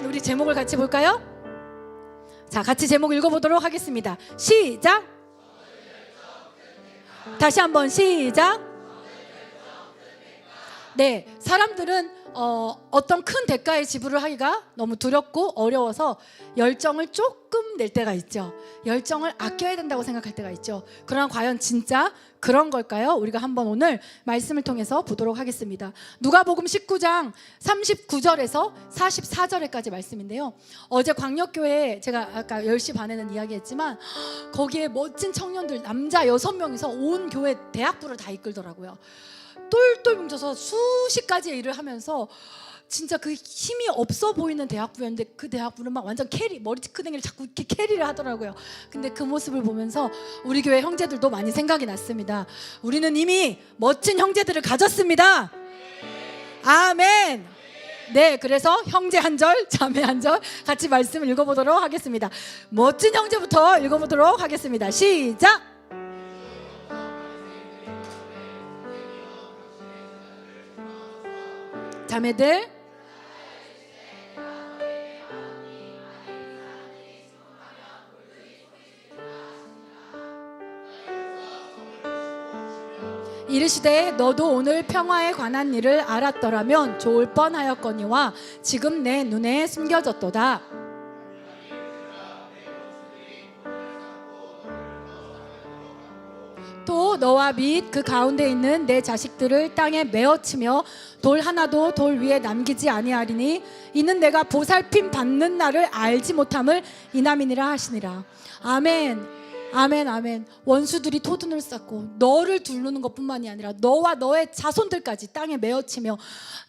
아멘. 우리 제목을 같이 볼까요? 자, 같이 제목 읽어보도록 하겠습니다. 시작. 다시 한번 시작. 네, 사람들은 어떤 큰 대가의 지불을 하기가 너무 두렵고 어려워서 열정을 조금 낼 때가 있죠. 열정을 아껴야 된다고 생각할 때가 있죠. 그러나 과연 진짜 그런 걸까요? 우리가 한번 오늘 말씀을 통해서 보도록 하겠습니다. 누가복음 19장 39절에서 44절에까지 말씀인데요. 어제 광역교회 제가 아까 10시 반에는 이야기했지만 거기에 멋진 청년들 남자 6명이서 온 교회 대학부를 다 이끌더라고요. 똘똘 뭉쳐서 수십 가지의 일을 하면서 진짜 그 힘이 없어 보이는 대학부였는데 그 대학부는 막 완전 캐리, 머리끄댕이를 자꾸 이렇게 캐리를 하더라고요. 근데 그 모습을 보면서 우리 교회 형제들도 많이 생각이 났습니다. 우리는 이미 멋진 형제들을 가졌습니다. 아멘. 네, 그래서 형제 한 절, 자매 한 절 같이 말씀을 읽어보도록 하겠습니다. 멋진 형제부터 읽어보도록 하겠습니다. 시작. 자매들, 이르시되 너도 오늘 평화에 관한 일을 알았더라면 좋을 뻔하였거니와 지금 내 눈에 숨겨졌도다. 또 너와 및 그 가운데 있는 내 자식들을 땅에 메어치며 돌 하나도 돌 위에 남기지 아니하리니 이는 내가 보살핌 받는 날을 알지 못함을 이남이니라 하시니라. 아멘. 아멘, 아멘. 원수들이 토둔을 쌓고 너를 두르는 것뿐만이 아니라 너와 너의 자손들까지 땅에 메어치며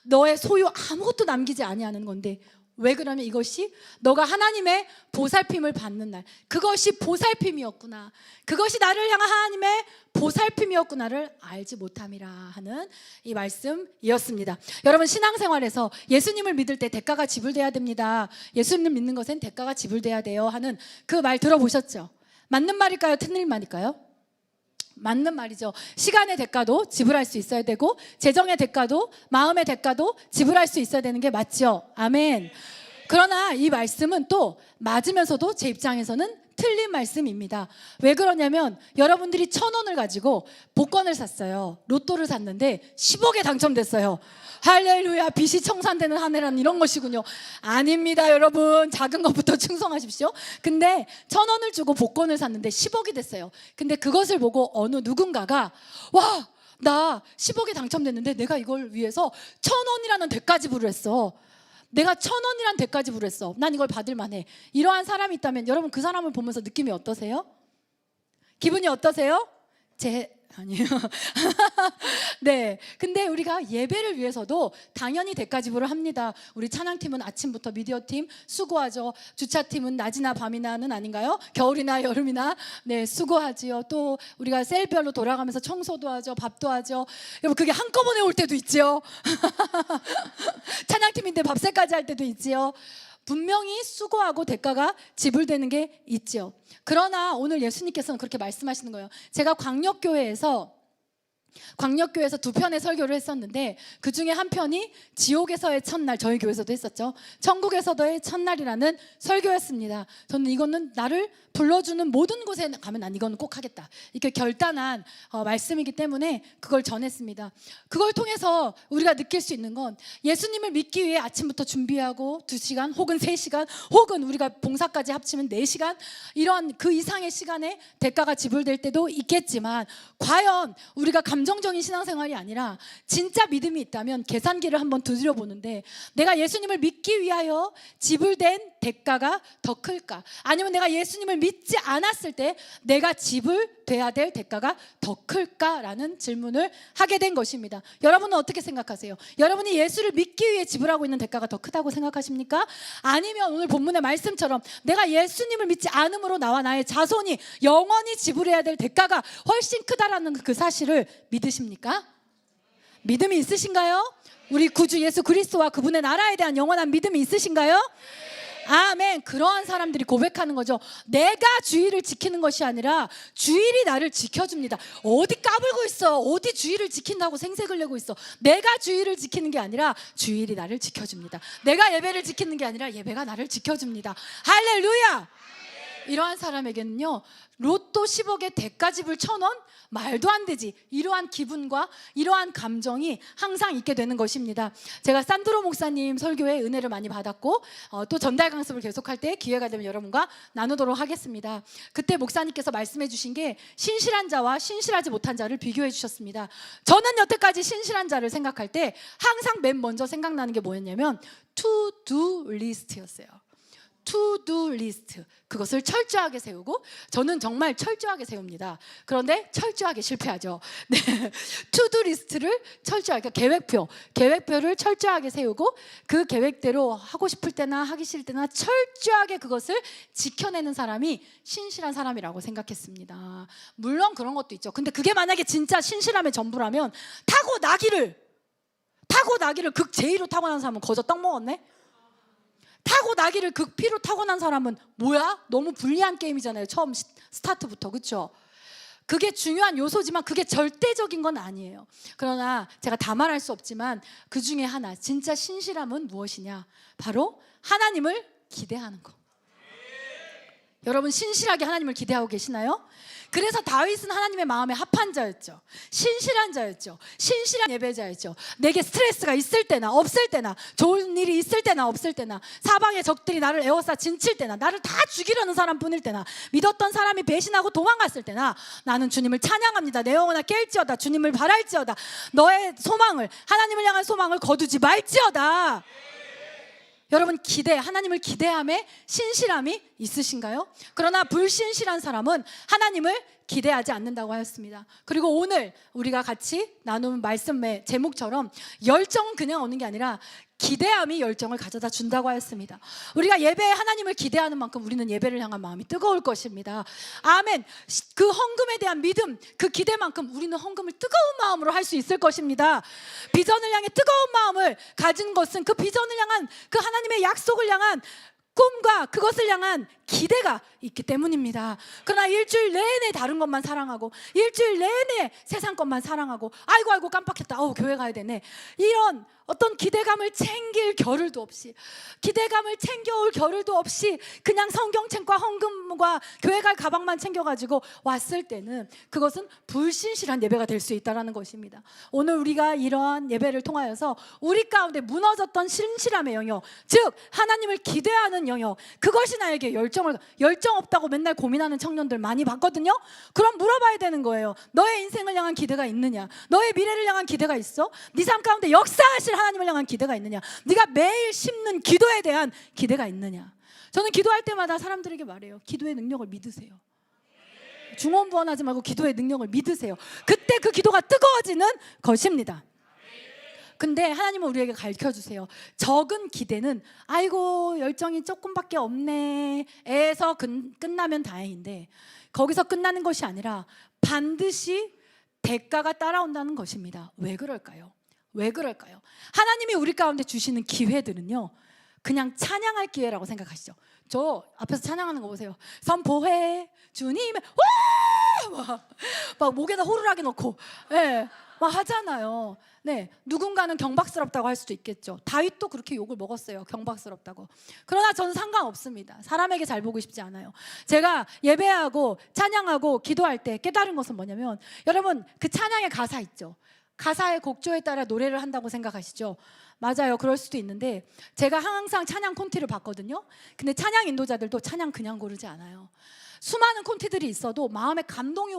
너의 소유 아무것도 남기지 아니하는 건데, 왜 그러면 이것이 너가 하나님의 보살핌을 받는 날, 그것이 보살핌이었구나, 그것이 나를 향한 하나님의 보살핌이었구나를 알지 못함이라 하는 이 말씀이었습니다. 여러분, 신앙생활에서 예수님을 믿을 때 대가가 지불돼야 됩니다. 예수님 믿는 것엔 대가가 지불돼야 돼요 하는 그 말 들어보셨죠? 맞는 말일까요? 틀린 말일까요? 맞는 말이죠. 시간의 대가도 지불할 수 있어야 되고 재정의 대가도, 마음의 대가도 지불할 수 있어야 되는 게 맞죠. 아멘. 그러나 이 말씀은 또 맞으면서도 제 입장에서는 틀린 말씀입니다. 왜 그러냐면 여러분들이 1,000원을 가지고 복권을 샀어요. 로또를 샀는데 10억에 당첨됐어요. 할렐루야, 빚이 청산되는 한 해란 이런 것이군요. 아닙니다, 여러분. 작은 것부터 충성하십시오. 근데 1,000원을 주고 복권을 샀는데 10억이 됐어요. 근데 그것을 보고 어느 누군가가 와, 나 10억에 당첨됐는데 내가 이걸 위해서 1,000원이라는 대가 지불을 했어. 내가 1,000원이라는 대가 지불을 했어. 난 이걸 받을 만해. 이러한 사람이 있다면 여러분, 그 사람을 보면서 느낌이 어떠세요? 기분이 어떠세요? 아니에요. 네. 근데 우리가 예배를 위해서도 당연히 대가 지불을 합니다. 우리 찬양팀은 아침부터 미디어팀 수고하죠. 주차팀은 낮이나 밤이나는 아닌가요? 겨울이나 여름이나 네, 수고하지요. 또 우리가 셀별로 돌아가면서 청소도 하죠. 밥도 하죠. 여러분, 그게 한꺼번에 올 때도 있지요. 찬양팀인데 밥새까지 할 때도 있지요. 분명히 수고하고 대가가 지불되는 게 있죠. 그러나 오늘 예수님께서는 그렇게 말씀하시는 거예요. 제가 광역교회에서 2편의 설교를 했었는데 그 중에 한 편이 지옥에서의 첫날, 저희 교회에서도 했었죠. 천국에서의 첫날이라는 설교였습니다. 저는 이거는 나를 불러주는 모든 곳에 가면 난 이건 꼭 하겠다, 이렇게 결단한 말씀이기 때문에 그걸 전했습니다. 그걸 통해서 우리가 느낄 수 있는 건 예수님을 믿기 위해 아침부터 준비하고 2시간 혹은 3시간 혹은 우리가 봉사까지 합치면 4시간, 이런 그 이상의 시간에 대가가 지불될 때도 있겠지만, 과연 우리가 감정적인 신앙생활이 아니라 진짜 믿음이 있다면 계산기를 한번 두드려 보는데, 내가 예수님을 믿기 위하여 지불된 대가가 더 클까? 아니면 내가 예수님을 믿지 않았을 때 내가 지불돼야 될 대가가 더 클까라는 질문을 하게 된 것입니다. 여러분은 어떻게 생각하세요? 여러분이 예수를 믿기 위해 지불하고 있는 대가가 더 크다고 생각하십니까? 아니면 오늘 본문의 말씀처럼 내가 예수님을 믿지 않음으로 나와 나의 자손이 영원히 지불해야 될 대가가 훨씬 크다라는 그 사실을 믿으십니까? 믿음이 있으신가요? 우리 구주 예수 그리스도와 그분의 나라에 대한 영원한 믿음이 있으신가요? 아멘. 그러한 사람들이 고백하는 거죠. 내가 주의를 지키는 것이 아니라 주일이 나를 지켜줍니다. 어디 까불고 있어. 어디 주의를 지킨다고 생색을 내고 있어. 내가 주의를 지키는 게 아니라 주일이 나를 지켜줍니다. 내가 예배를 지키는 게 아니라 예배가 나를 지켜줍니다. 할렐루야. 이러한 사람에게는요, 로또 10억에 대가집을 1,000원? 말도 안 되지. 이러한 기분과 이러한 감정이 항상 있게 되는 것입니다. 제가 산드로 목사님 설교에 은혜를 많이 받았고 또 전달 강습을 계속할 때 기회가 되면 여러분과 나누도록 하겠습니다. 그때 목사님께서 말씀해 주신 게 신실한 자와 신실하지 못한 자를 비교해 주셨습니다. 저는 여태까지 신실한 자를 생각할 때 항상 맨 먼저 생각나는 게 뭐였냐면 to-do list였어요. to-do list, 그것을 철저하게 세우고, 저는 정말 철저하게 세웁니다. 그런데 철저하게 실패하죠. 네. to-do list를 철저하게, 계획표를 철저하게 세우고 그 계획대로 하고 싶을 때나 하기 싫을 때나 철저하게 그것을 지켜내는 사람이 신실한 사람이라고 생각했습니다. 물론 그런 것도 있죠. 근데 그게 만약에 진짜 신실함의 전부라면 타고나기를 극-제1로 타고난 사람은 거저 떡 먹었네? 타고나기를 극피로 타고난 사람은 뭐야? 너무 불리한 게임이잖아요. 처음 스타트부터. 그렇죠? 그게 중요한 요소지만 그게 절대적인 건 아니에요. 그러나 제가 다 말할 수 없지만 그 중에 하나, 진짜 신실함은 무엇이냐? 바로 하나님을 기대하는 거. 여러분 신실하게 하나님을 기대하고 계시나요? 그래서 다윗은 하나님의 마음에 합한 자였죠. 신실한 자였죠. 신실한 예배자였죠. 내게 스트레스가 있을 때나 없을 때나, 좋은 일이 있을 때나 없을 때나, 사방의 적들이 나를 에워싸 진칠 때나, 나를 다 죽이려는 사람뿐일 때나, 믿었던 사람이 배신하고 도망갔을 때나 나는 주님을 찬양합니다. 내 영혼아 깰지어다. 주님을 바랄지어다. 너의 소망을, 하나님을 향한 소망을 거두지 말지어다. 여러분 하나님을 기대함에 신실함이 있으신가요? 그러나 불신실한 사람은 하나님을 기대하지 않는다고 하였습니다. 그리고 오늘 우리가 같이 나눈 말씀의 제목처럼 열정은 그냥 오는 게 아니라 기대함이 열정을 가져다 준다고 하였습니다. 우리가 예배에 하나님을 기대하는 만큼 우리는 예배를 향한 마음이 뜨거울 것입니다. 아멘. 그 헌금에 대한 믿음, 그 기대만큼 우리는 헌금을 뜨거운 마음으로 할 수 있을 것입니다. 비전을 향해 뜨거운 마음을 가진 것은 그 비전을 향한, 그 하나님의 약속을 향한 꿈과 그것을 향한 기대가 있기 때문입니다. 그러나 일주일 내내 다른 것만 사랑하고, 일주일 내내 세상 것만 사랑하고, 아이고 깜빡했다, 교회 가야 되네, 이런 어떤 기대감을 챙길 겨를도 없이, 기대감을 챙겨올 겨를도 없이 그냥 성경책과 헌금과 교회 갈 가방만 챙겨가지고 왔을 때는 그것은 불신실한 예배가 될 수 있다는 것입니다. 오늘 우리가 이러한 예배를 통하여서 우리 가운데 무너졌던 신실함의 영역, 즉 하나님을 기대하는 영역, 그것이 나에게 열정 없다고 맨날 고민하는 청년들 많이 봤거든요. 그럼 물어봐야 되는 거예요. 너의 인생을 향한 기대가 있느냐? 너의 미래를 향한 기대가 있어? 네 삶 가운데 역사하실 하나님을 향한 기대가 있느냐? 네가 매일 심는 기도에 대한 기대가 있느냐? 저는 기도할 때마다 사람들에게 말해요. 기도의 능력을 믿으세요. 중언부언하지 말고 기도의 능력을 믿으세요. 그때 그 기도가 뜨거워지는 것입니다. 근데 하나님은 우리에게 가르쳐주세요. 적은 기대는 아이고 열정이 조금밖에 없네 에서 끝나면 다행인데, 거기서 끝나는 것이 아니라 반드시 대가가 따라온다는 것입니다. 왜 그럴까요? 하나님이 우리 가운데 주시는 기회들은요, 그냥 찬양할 기회라고 생각하시죠. 저 앞에서 찬양하는 거 보세요. 선포해 주님의 막 목에다 호루라기 넣고 막 하잖아요. 네, 누군가는 경박스럽다고 할 수도 있겠죠. 다윗도 그렇게 욕을 먹었어요. 경박스럽다고. 그러나 저는 상관없습니다. 사람에게 잘 보고 싶지 않아요. 제가 예배하고 찬양하고 기도할 때 깨달은 것은 뭐냐면, 여러분 그 찬양의 가사 있죠. 가사의 곡조에 따라 노래를 한다고 생각하시죠? 맞아요. 그럴 수도 있는데 제가 항상 찬양 콘티를 봤거든요. 근데 찬양 인도자들도 찬양 그냥 고르지 않아요. 수많은 콘티들이 있어도 마음에 감동이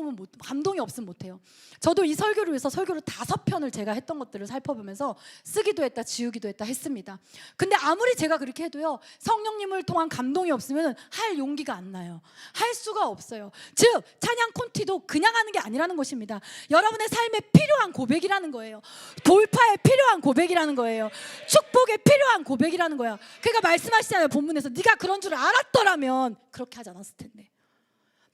없으면 못해요. 저도 이 설교를 위해서 설교를 5편을 제가 했던 것들을 살펴보면서 쓰기도 했다 지우기도 했다 했습니다. 근데 아무리 제가 그렇게 해도요, 성령님을 통한 감동이 없으면 할 용기가 안 나요. 할 수가 없어요. 즉 찬양 콘티도 그냥 하는 게 아니라는 것입니다. 여러분의 삶에 필요한 고백이라는 거예요. 돌파에 필요한 고백이라는 거예요. 축복에 필요한 고백이라는 거야. 그러니까 말씀하시잖아요, 본문에서. 네가 그런 줄 알았더라면 그렇게 하지 않았을 텐데.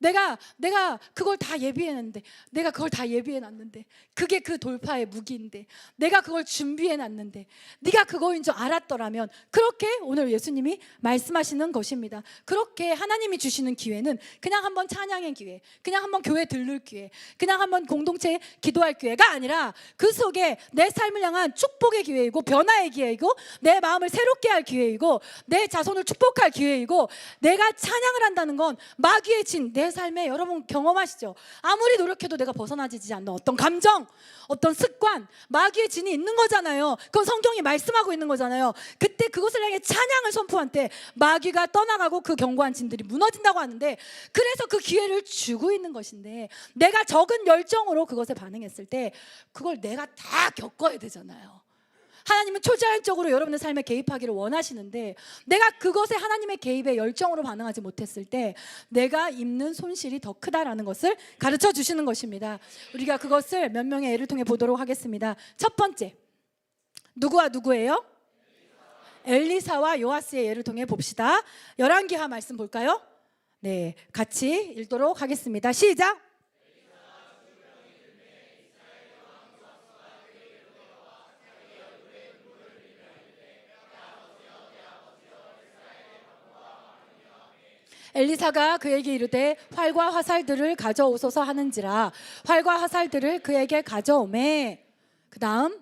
내가 그걸 다 예비해놨는데, 내가 그걸 다 예비해놨는데, 그게 그 돌파의 무기인데, 내가 그걸 준비해놨는데, 네가 그거인 줄 알았더라면. 그렇게 오늘 예수님이 말씀하시는 것입니다. 그렇게 하나님이 주시는 기회는 그냥 한번 찬양의 기회, 그냥 한번 교회 들를 기회, 그냥 한번 공동체에 기도할 기회가 아니라 그 속에 내 삶을 향한 축복의 기회이고, 변화의 기회이고, 내 마음을 새롭게 할 기회이고, 내 자손을 축복할 기회이고, 내가 찬양을 한다는 건 마귀의 진, 내 삶에 여러분 경험하시죠? 아무리 노력해도 내가 벗어나지지 않는 어떤 감정, 어떤 습관, 마귀의 진이 있는 거잖아요. 그건 성경이 말씀하고 있는 거잖아요. 그때 그것을 향해 찬양을 선포한 때 마귀가 떠나가고 그 견고한 진들이 무너진다고 하는데, 그래서 그 기회를 주고 있는 것인데, 내가 적은 열정으로 그것에 반응했을 때 그걸 내가 다 겪어야 되잖아요. 하나님은 초자연적으로 여러분의 삶에 개입하기를 원하시는데, 내가 그것에 하나님의 개입에 열정으로 반응하지 못했을 때 내가 입는 손실이 더 크다라는 것을 가르쳐 주시는 것입니다. 우리가 그것을 몇 명의 예를 통해 보도록 하겠습니다. 첫 번째, 누구와 누구예요? 엘리사와 요아스의 예를 통해 봅시다. 열왕기하 말씀 볼까요? 네, 같이 읽도록 하겠습니다. 시작. 엘리사가 그에게 이르되 활과 화살들을 가져오소서 하는지라. 활과 화살들을 그에게 가져오매. 그 다음,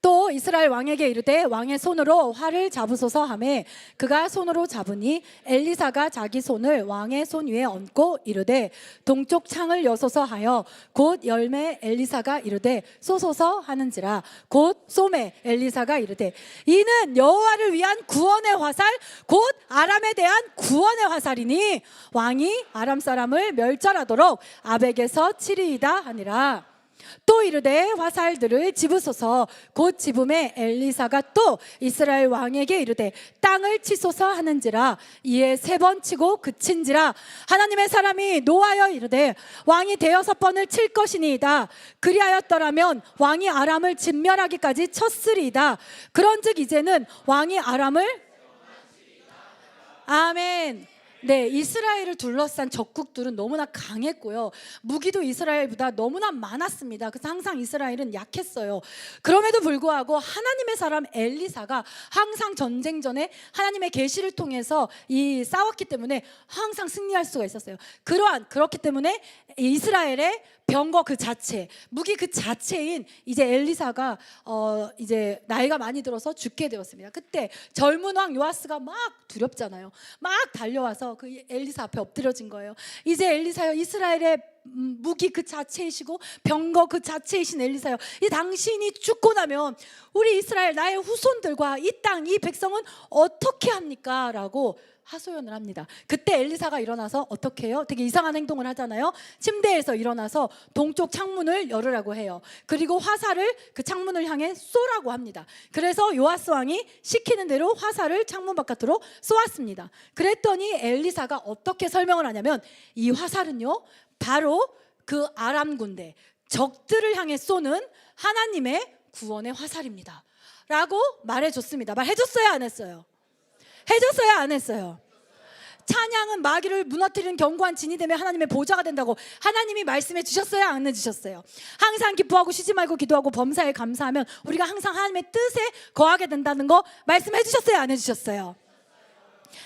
또 이스라엘 왕에게 이르되 왕의 손으로 활을 잡으소서 하매 그가 손으로 잡으니 엘리사가 자기 손을 왕의 손 위에 얹고 이르되 동쪽 창을 여소서 하여 곧 열매. 엘리사가 이르되 쏘소서 하는지라. 곧 쏘매. 엘리사가 이르되 이는 여호와를 위한 구원의 화살, 곧 아람에 대한 구원의 화살이니 왕이 아람 사람을 멸절하도록 아벡에서 치리이다 하니라. 또 이르되 화살들을 집으소서. 곧 집음에 엘리사가 또 이스라엘 왕에게 이르되 땅을 치소서 하는지라. 이에 3번 치고 그친지라. 하나님의 사람이 노하여 이르되 왕이 6번을 칠 것이니이다. 그리하였더라면 왕이 아람을 진멸하기까지 쳤으리이다. 그런즉 이제는 왕이 아람을, 아멘. 네, 이스라엘을 둘러싼 적국들은 너무나 강했고요. 무기도 이스라엘보다 너무나 많았습니다. 그래서 항상 이스라엘은 약했어요. 그럼에도 불구하고 하나님의 사람 엘리사가 항상 전쟁 전에 하나님의 계시를 통해서 싸웠기 때문에 항상 승리할 수가 있었어요. 그렇기 때문에 이스라엘의 병거 그 자체, 무기 그 자체인 이제 엘리사가 이제 나이가 많이 들어서 죽게 되었습니다. 그때 젊은 왕 요아스가 막 두렵잖아요. 막 달려와서 그 엘리사 앞에 엎드려진 거예요. 이제 엘리사여, 이스라엘의 무기 그 자체이시고 병거 그 자체이신 엘리사여, 이 당신이 죽고 나면 우리 이스라엘 나의 후손들과 이 땅, 이 백성은 어떻게 합니까? 라고 하소연을 합니다. 그때 엘리사가 일어나서 어떻게 해요? 되게 이상한 행동을 하잖아요. 침대에서 일어나서 동쪽 창문을 열으라고 해요. 그리고 화살을 그 창문을 향해 쏘라고 합니다. 그래서 요아스 왕이 시키는 대로 화살을 창문 바깥으로 쏘았습니다. 그랬더니 엘리사가 어떻게 설명을 하냐면, 이 화살은요 바로 그 아람 군대, 적들을 향해 쏘는 하나님의 구원의 화살입니다 라고 말해줬습니다. 말해줬어요, 안 했어요? 해줬어요, 안 했어요? 찬양은 마귀를 무너뜨리는 견고한 진이 되면 하나님의 보좌가 된다고 하나님이 말씀해 주셨어요, 안 해주셨어요? 항상 기뻐하고 쉬지 말고 기도하고 범사에 감사하면 우리가 항상 하나님의 뜻에 거하게 된다는 거 말씀해 주셨어요, 안 해주셨어요?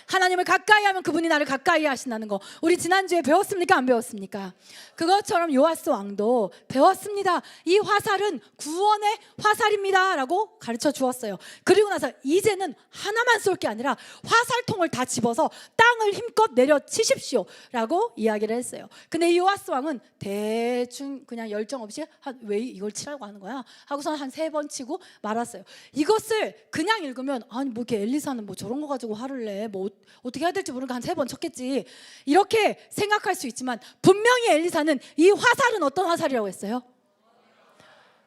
하나님을 가까이 하면 그분이 나를 가까이 하신다는 거 우리 지난주에 배웠습니까? 안 배웠습니까? 그것처럼 요아스 왕도 배웠습니다. 이 화살은 구원의 화살입니다 라고 가르쳐 주었어요. 그리고 나서 이제는 하나만 쏠 게 아니라 화살통을 다 집어서 땅을 힘껏 내려치십시오 라고 이야기를 했어요. 근데 이 요아스 왕은 대충 그냥 열정 없이 왜 이걸 치라고 하는 거야? 하고서는 한 3번 치고 말았어요. 이것을 그냥 읽으면 아니 뭐 이렇게 엘리사는 뭐 저런 거 가지고 화를 내, 뭐 어떻게 해야 될지 모르니까 한 3번 쳤겠지, 이렇게 생각할 수 있지만 분명히 엘리사는 이 화살은 어떤 화살이라고 했어요?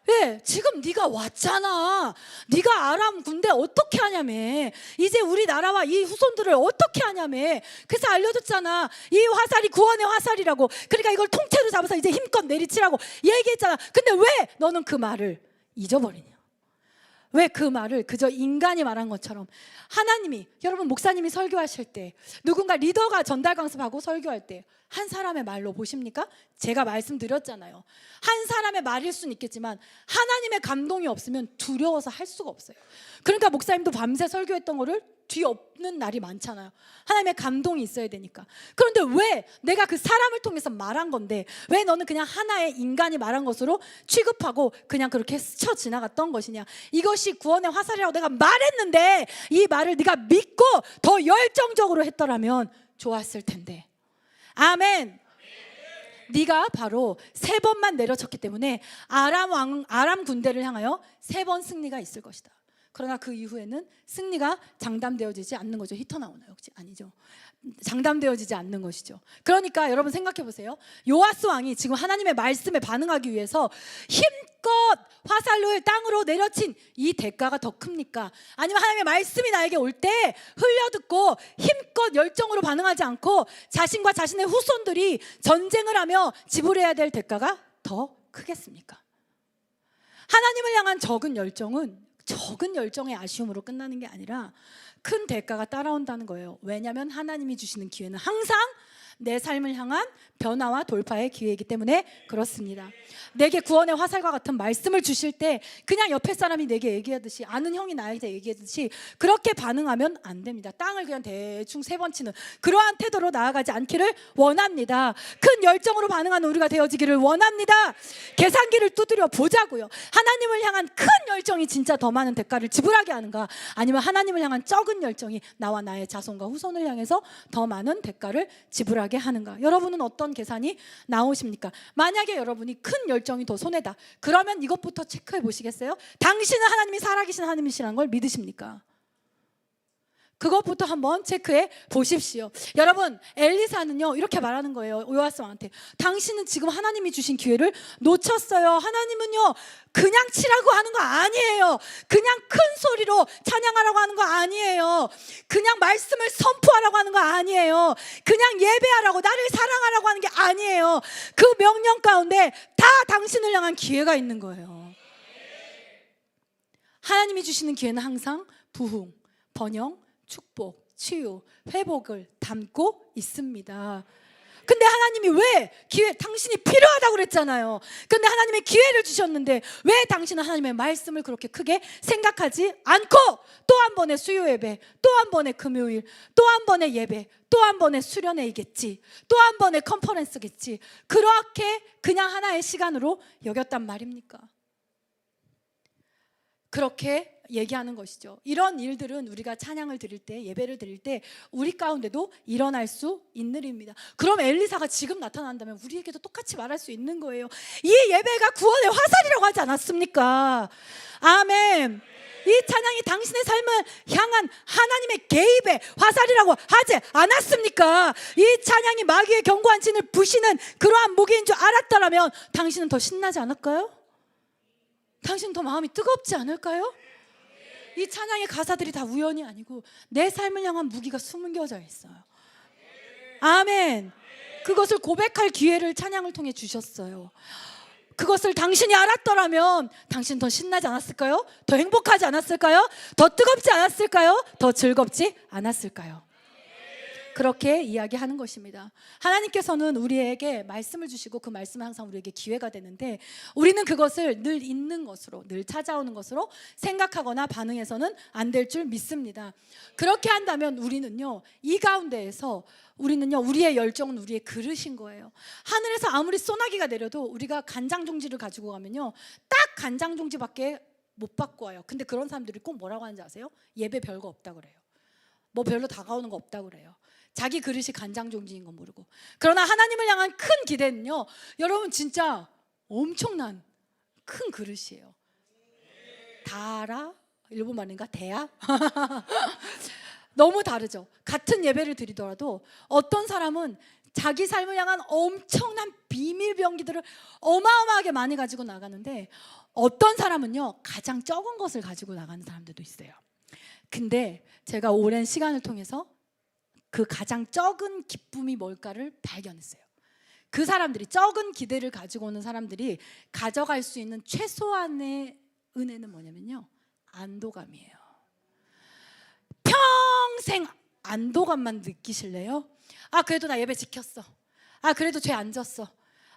왜? 지금 네가 왔잖아. 네가 아람 군대 어떻게 하냐며. 이제 우리나라와 이 후손들을 어떻게 하냐며. 그래서 알려줬잖아. 이 화살이 구원의 화살이라고. 그러니까 이걸 통째로 잡아서 이제 힘껏 내리치라고 얘기했잖아. 근데 왜 너는 그 말을 잊어버리냐? 왜 그 말을 그저 인간이 말한 것처럼 하나님이, 여러분 목사님이 설교하실 때, 누군가 리더가 전달 강습하고 설교할 때 한 사람의 말로 보십니까? 제가 말씀드렸잖아요. 한 사람의 말일 수는 있겠지만 하나님의 감동이 없으면 두려워서 할 수가 없어요. 그러니까 목사님도 밤새 설교했던 거를 뒤엎는 날이 많잖아요. 하나님의 감동이 있어야 되니까. 그런데 왜 내가 그 사람을 통해서 말한 건데 왜 너는 그냥 하나의 인간이 말한 것으로 취급하고 그냥 그렇게 스쳐 지나갔던 것이냐. 이것이 구원의 화살이라고 내가 말했는데 이 말을 네가 믿고 더 열정적으로 했더라면 좋았을 텐데. 아멘. 네가 바로 3번만 내려쳤기 때문에 아람 군대를 향하여 3번 승리가 있을 것이다. 그러나 그 이후에는 승리가 장담되어지지 않는 거죠. 히터 나오나요? 혹시? 아니죠. 장담되어지지 않는 것이죠. 그러니까 여러분 생각해 보세요. 요아스 왕이 지금 하나님의 말씀에 반응하기 위해서 힘껏 화살을 땅으로 내려친 이 대가가 더 큽니까? 아니면 하나님의 말씀이 나에게 올 때 흘려듣고 힘껏 열정으로 반응하지 않고 자신과 자신의 후손들이 전쟁을 하며 지불해야 될 대가가 더 크겠습니까? 하나님을 향한 적은 열정의 아쉬움으로 끝나는 게 아니라 큰 대가가 따라온다는 거예요. 왜냐하면 하나님이 주시는 기회는 항상 내 삶을 향한 변화와 돌파의 기회이기 때문에 그렇습니다. 내게 구원의 화살과 같은 말씀을 주실 때 그냥 옆에 사람이 내게 얘기하듯이, 아는 형이 나에게 얘기하듯이 그렇게 반응하면 안 됩니다. 땅을 그냥 대충 3번 치는 그러한 태도로 나아가지 않기를 원합니다. 큰 열정으로 반응하는 우리가 되어지기를 원합니다. 계산기를 두드려 보자고요. 하나님을 향한 큰 열정이 진짜 더 많은 대가를 지불하게 하는가, 아니면 하나님을 향한 적은 열정이 나와 나의 자손과 후손을 향해서 더 많은 대가를 지불하게 하는가. 여러분은 어떤 계산이 나오십니까? 만약에 여러분이 큰 열정이 더 손해다, 그러면 이것부터 체크해 보시겠어요? 당신은 하나님이 살아계신 하나님이시라는 걸 믿으십니까? 그것부터 한번 체크해 보십시오. 여러분, 엘리사는요 이렇게 말하는 거예요. 요아스 왕한테, 당신은 지금 하나님이 주신 기회를 놓쳤어요. 하나님은요 그냥 치라고 하는 거 아니에요. 그냥 큰 소리로 찬양하라고 하는 거 아니에요. 그냥 말씀을 선포하라고 하는 거 아니에요. 그냥 예배하라고, 나를 사랑하라고 하는 게 아니에요. 그 명령 가운데 다 당신을 향한 기회가 있는 거예요. 하나님이 주시는 기회는 항상 부흥, 번영, 축복, 치유, 회복을 담고 있습니다. 근데 하나님이 왜 당신이 필요하다고 그랬잖아요. 근데 하나님의 기회를 주셨는데 왜 당신은 하나님의 말씀을 그렇게 크게 생각하지 않고 또 한 번의 수요 예배, 또 한 번의 금요일, 또 한 번의 예배, 또 한 번의 수련회이겠지, 또 한 번의 컨퍼런스겠지, 그렇게 그냥 하나의 시간으로 여겼단 말입니까? 그렇게 얘기하는 것이죠. 이런 일들은 우리가 찬양을 드릴 때, 예배를 드릴 때 우리 가운데도 일어날 수 있는 일입니다. 그럼 엘리사가 지금 나타난다면 우리에게도 똑같이 말할 수 있는 거예요. 이 예배가 구원의 화살이라고 하지 않았습니까? 아멘. 이 찬양이 당신의 삶을 향한 하나님의 개입의 화살이라고 하지 않았습니까? 이 찬양이 마귀의 견고한 진을 부시는 그러한 무기인 줄 알았더라면 당신은 더 신나지 않을까요? 당신은 더 마음이 뜨겁지 않을까요? 이 찬양의 가사들이 다 우연이 아니고 내 삶을 향한 무기가 숨겨져 있어요. 아멘. 그것을 고백할 기회를 찬양을 통해 주셨어요. 그것을 당신이 알았더라면 당신 더 신나지 않았을까요? 더 행복하지 않았을까요? 더 뜨겁지 않았을까요? 더 즐겁지 않았을까요? 그렇게 이야기하는 것입니다. 하나님께서는 우리에게 말씀을 주시고 그 말씀은 항상 우리에게 기회가 되는데 우리는 그것을 늘 있는 것으로, 늘 찾아오는 것으로 생각하거나 반응해서는 안 될 줄 믿습니다. 그렇게 한다면 우리는요, 이 가운데에서 우리의 열정은 우리의 그릇인 거예요. 하늘에서 아무리 소나기가 내려도 우리가 간장 종지를 가지고 가면요, 딱 간장 종지밖에 못 받고 와요. 근데 그런 사람들이 꼭 뭐라고 하는지 아세요? 예배 별거 없다 그래요. 뭐 별로 다가오는 거 없다 그래요. 자기 그릇이 간장 종지인 건 모르고. 그러나 하나님을 향한 큰 기대는요, 여러분 진짜 엄청난 큰 그릇이에요. 다라? 일본 말인가? 대야? 너무 다르죠. 같은 예배를 드리더라도 어떤 사람은 자기 삶을 향한 엄청난 비밀 병기들을 어마어마하게 많이 가지고 나가는데 어떤 사람은요 가장 적은 것을 가지고 나가는 사람들도 있어요. 근데 제가 오랜 시간을 통해서 그 가장 적은 기쁨이 뭘까를 발견했어요. 그 사람들이, 적은 기대를 가지고 오는 사람들이 가져갈 수 있는 최소한의 은혜는 뭐냐면요, 안도감이에요. 평생 안도감만 느끼실래요? 아, 그래도 나 예배 지켰어. 아, 그래도 죄 안 졌어.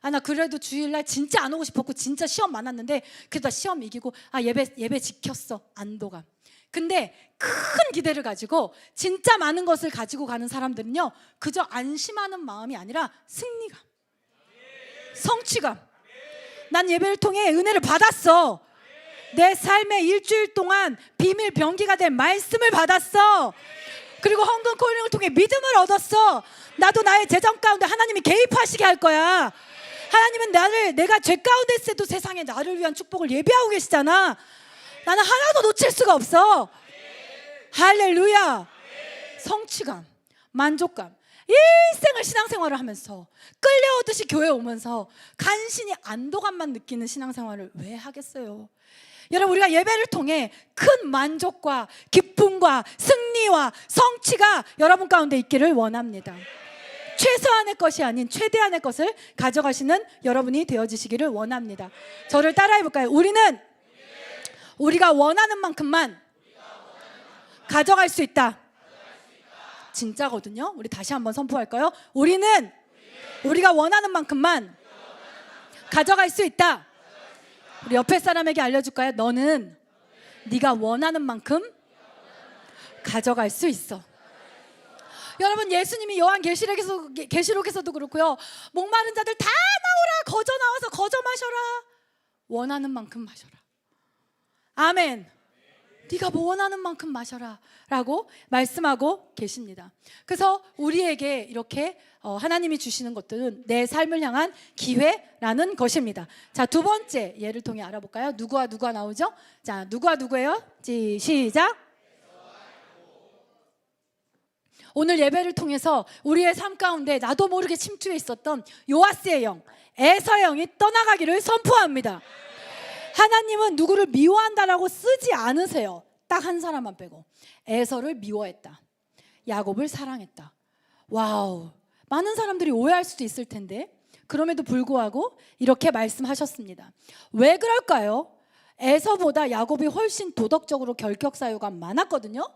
아, 나 그래도 주일날 진짜 안 오고 싶었고 진짜 시험 많았는데 그래도 나 시험 이기고 아, 예배 지켰어. 안도감. 근데 큰 기대를 가지고 진짜 많은 것을 가지고 가는 사람들은요, 그저 안심하는 마음이 아니라 승리감, 성취감. 난 예배를 통해 은혜를 받았어. 내 삶의 일주일 동안 비밀 병기가 될 말씀을 받았어. 그리고 헌금 콜링을 통해 믿음을 얻었어. 나도 나의 재정 가운데 하나님이 개입하시게 할 거야. 하나님은 내가 죄 가운데 있어도 세상에 나를 위한 축복을 예비하고 계시잖아. 나는 하나도 놓칠 수가 없어. 할렐루야. 성취감, 만족감. 일생을 신앙생활을 하면서 끌려오듯이 교회 오면서 간신히 안도감만 느끼는 신앙생활을 왜 하겠어요? 여러분, 우리가 예배를 통해 큰 만족과 기쁨과 승리와 성취가 여러분 가운데 있기를 원합니다. 최소한의 것이 아닌 최대한의 것을 가져가시는 여러분이 되어지시기를 원합니다. 저를 따라해 볼까요? 우리가 원하는 만큼만 가져갈 수 있다. 진짜거든요. 우리 다시 한번 선포할까요? 우리가 원하는 만큼만 가져갈 수 있다. 우리 옆에 사람에게 알려줄까요? 너는 네가 원하는 만큼 가져갈 수 있어. 여러분, 예수님이 요한계시록에서도 그렇고요, 목마른 자들 다 나오라, 거저 나와서 거저 마셔라, 원하는 만큼 마셔라. 아멘. 네가 뭐 원하는 만큼 마셔라 라고 말씀하고 계십니다. 그래서 우리에게 이렇게 하나님이 주시는 것들은 내 삶을 향한 기회라는 것입니다. 자, 두 번째 예를 통해 알아볼까요? 누구와 누가 나오죠? 자, 누구와 누구예요? 시작. 오늘 예배를 통해서 우리의 삶 가운데 나도 모르게 침투해 있었던 요아스의 영, 에서의 영이 떠나가기를 선포합니다. 하나님은 누구를 미워한다라고 쓰지 않으세요. 딱 한 사람만 빼고. 에서를 미워했다. 야곱을 사랑했다. 와우. 많은 사람들이 오해할 수도 있을 텐데 그럼에도 불구하고 이렇게 말씀하셨습니다. 왜 그럴까요? 에서보다 야곱이 훨씬 도덕적으로 결격 사유가 많았거든요.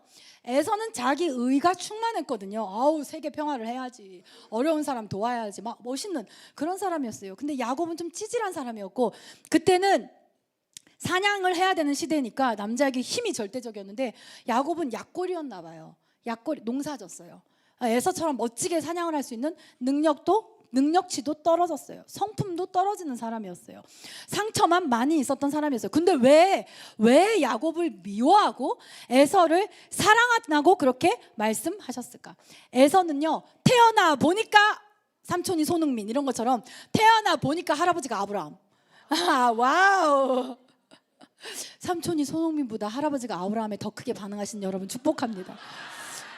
에서는 자기 의가 충만했거든요. 아우, 세계 평화를 해야지, 어려운 사람 도와야지, 막 멋있는 그런 사람이었어요. 근데 야곱은 좀 찌질한 사람이었고, 그때는 사냥을 해야 되는 시대니까 남자에게 힘이 절대적이었는데 야곱은 약골이었나 봐요. 약골, 농사졌어요. 에서처럼 멋지게 사냥을 할 수 있는 능력치도 떨어졌어요. 성품도 떨어지는 사람이었어요. 상처만 많이 있었던 사람이었어요. 근데 왜 야곱을 미워하고 에서를 사랑하고 그렇게 말씀하셨을까? 에서는요, 태어나 보니까 삼촌이 손흥민 이런 것처럼 태어나 보니까 할아버지가 아브라함. 와우. 삼촌이 손흥민보다 할아버지가 아브라함에 더 크게 반응하신 여러분 축복합니다.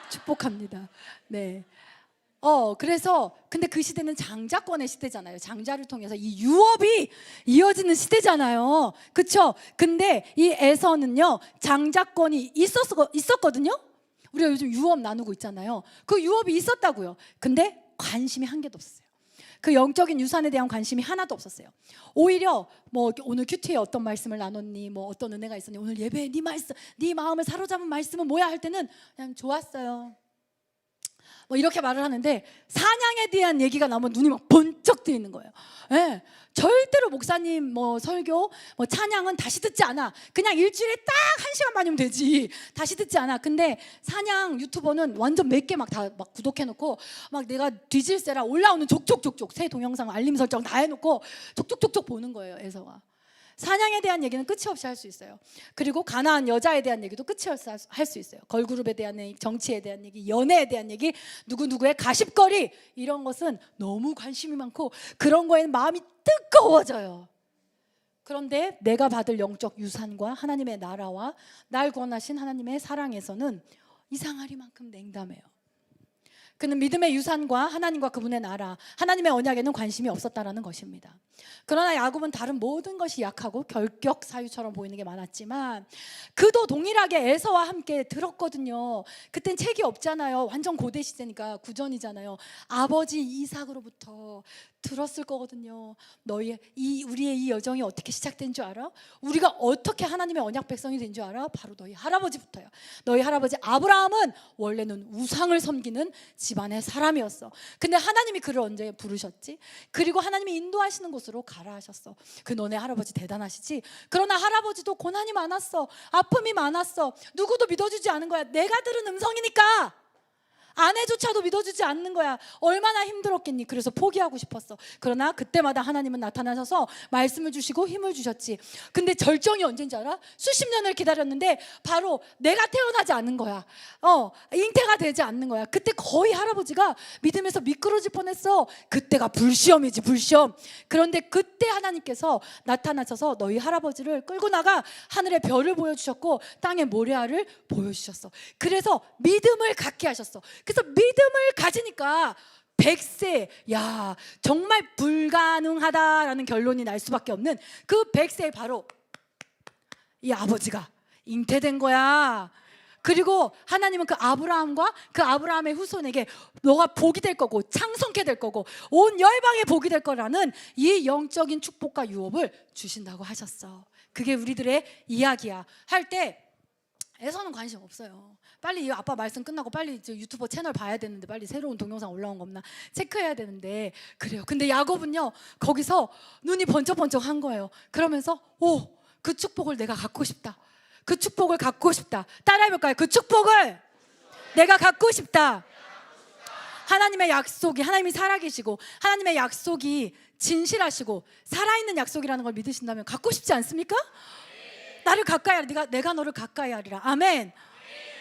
축복합니다. 네. 그래서 근데 그 시대는 장자권의 시대잖아요. 장자를 통해서 이 유업이 이어지는 시대잖아요. 그렇죠? 근데 이 에서는요, 장자권이 있었거든요. 우리가 요즘 유업 나누고 있잖아요. 그 유업이 있었다고요. 근데 관심이 한 개도 없었어요. 그 영적인 유산에 대한 관심이 하나도 없었어요. 오히려 뭐 오늘 큐티에 어떤 말씀을 나눴니, 뭐 어떤 은혜가 있었니, 오늘 예배에 네 말씀, 네 마음을 사로잡은 말씀은 뭐야 할 때는 그냥 좋았어요, 뭐 이렇게 말을 하는데 사냥에 대한 얘기가 나오면 눈이 막 번쩍 뜨이는 거예요. 네. 절대로 목사님 뭐 설교 뭐 찬양은 다시 듣지 않아. 그냥 일주일에 딱 1시간 반이면 되지. 다시 듣지 않아. 근데 사냥 유튜버는 완전 몇 개 막 다 막 구독해놓고 막 내가 뒤질세라 올라오는 족족족족 새 동영상 알림 설정 다 해놓고 족족족족 보는 거예요. 에서가. 사냥에 대한 얘기는 끝이 없이 할 수 있어요. 그리고 가나안 여자에 대한 얘기도 끝이 없이 할 수 있어요. 걸그룹에 대한 얘기, 정치에 대한 얘기, 연애에 대한 얘기, 누구누구의 가십거리, 이런 것은 너무 관심이 많고 그런 거에는 마음이 뜨거워져요. 그런데 내가 받을 영적 유산과 하나님의 나라와 날 구원하신 하나님의 사랑에서는 이상하리만큼 냉담해요. 그는 믿음의 유산과 하나님과 그분의 나라, 하나님의 언약에는 관심이 없었다라는 것입니다. 그러나 야곱은 다른 모든 것이 약하고 결격 사유처럼 보이는 게 많았지만 그도 동일하게 에서와 함께 들었거든요. 그땐 책이 없잖아요. 완전 고대 시대니까 구전이잖아요. 아버지 이삭으로부터 들었을 거거든요. 우리의 이 여정이 어떻게 시작된 줄 알아? 우리가 어떻게 하나님의 언약 백성이 된 줄 알아? 바로 너희 할아버지부터야. 너희 할아버지 아브라함은 원래는 우상을 섬기는 집안의 사람이었어. 근데 하나님이 그를 언제 부르셨지? 그리고 하나님이 인도하시는 곳으로 가라 하셨어. 너네 할아버지 대단하시지? 그러나 할아버지도 고난이 많았어. 아픔이 많았어. 누구도 믿어주지 않은 거야. 내가 들은 음성이니까. 아내조차도 믿어주지 않는 거야. 얼마나 힘들었겠니? 그래서 포기하고 싶었어. 그러나 그때마다 하나님은 나타나셔서 말씀을 주시고 힘을 주셨지. 근데 절정이 언제인지 알아? 수십 년을 기다렸는데 바로 내가 태어나지 않는 거야. 잉태가 되지 않는 거야. 그때 거의 할아버지가 믿음에서 미끄러질 뻔했어. 그때가 불시험이지, 불시험. 그런데 그때 하나님께서 나타나셔서 너희 할아버지를 끌고 나가 하늘의 별을 보여주셨고 땅의 모래알을 보여주셨어. 그래서 믿음을 갖게 하셨어. 그래서 믿음을 가지니까 100세, 야, 정말 불가능하다라는 결론이 날 수밖에 없는 그 100세에 바로 이 아버지가 잉태된 거야. 그리고 하나님은 그 아브라함과 그 아브라함의 후손에게 너가 복이 될 거고 창성케 될 거고 온 열방의 복이 될 거라는 이 영적인 축복과 유업을 주신다고 하셨어. 그게 우리들의 이야기야. 할 때 에서는 관심 없어요. 빨리 이 아빠 말씀 끝나고 빨리 유튜버 채널 봐야 되는데, 빨리 새로운 동영상 올라온 거 없나 체크해야 되는데, 그래요. 근데 야곱은요 거기서 눈이 번쩍번쩍 한 거예요. 그러면서 그 축복을 내가 갖고 싶다. 그 축복을 갖고 싶다. 따라해볼까요? 그 축복을 내가 갖고 싶다. 하나님의 약속이, 하나님이 살아계시고 하나님의 약속이 진실하시고 살아있는 약속이라는 걸 믿으신다면 갖고 싶지 않습니까? 나를 가까이 하리라. 내가 너를 가까이 하리라. 아멘.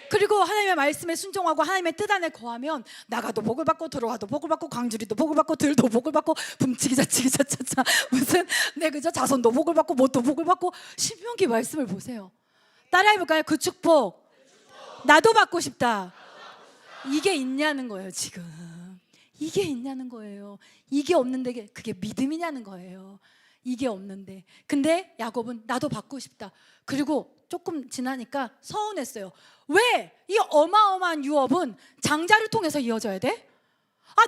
그리고 하나님의 말씀에 순종하고 하나님의 뜻 안에 거하면 나가도 복을 받고 들어와도 복을 받고 광주리도 복을 받고 들도 복을 받고 붐치기 자치기 자차차 무슨 그저 자손도 복을 받고 뭣도 복을 받고. 신명기 말씀을 보세요. 따라해볼까요? 그 축복 나도 받고 싶다. 이게 있냐는 거예요. 지금 이게 있냐는 거예요. 이게 없는데 그게 믿음이냐는 거예요. 이게 없는데. 근데 야곱은 나도 받고 싶다. 그리고 조금 지나니까 서운했어요. 왜 이 어마어마한 유업은 장자를 통해서 이어져야 돼?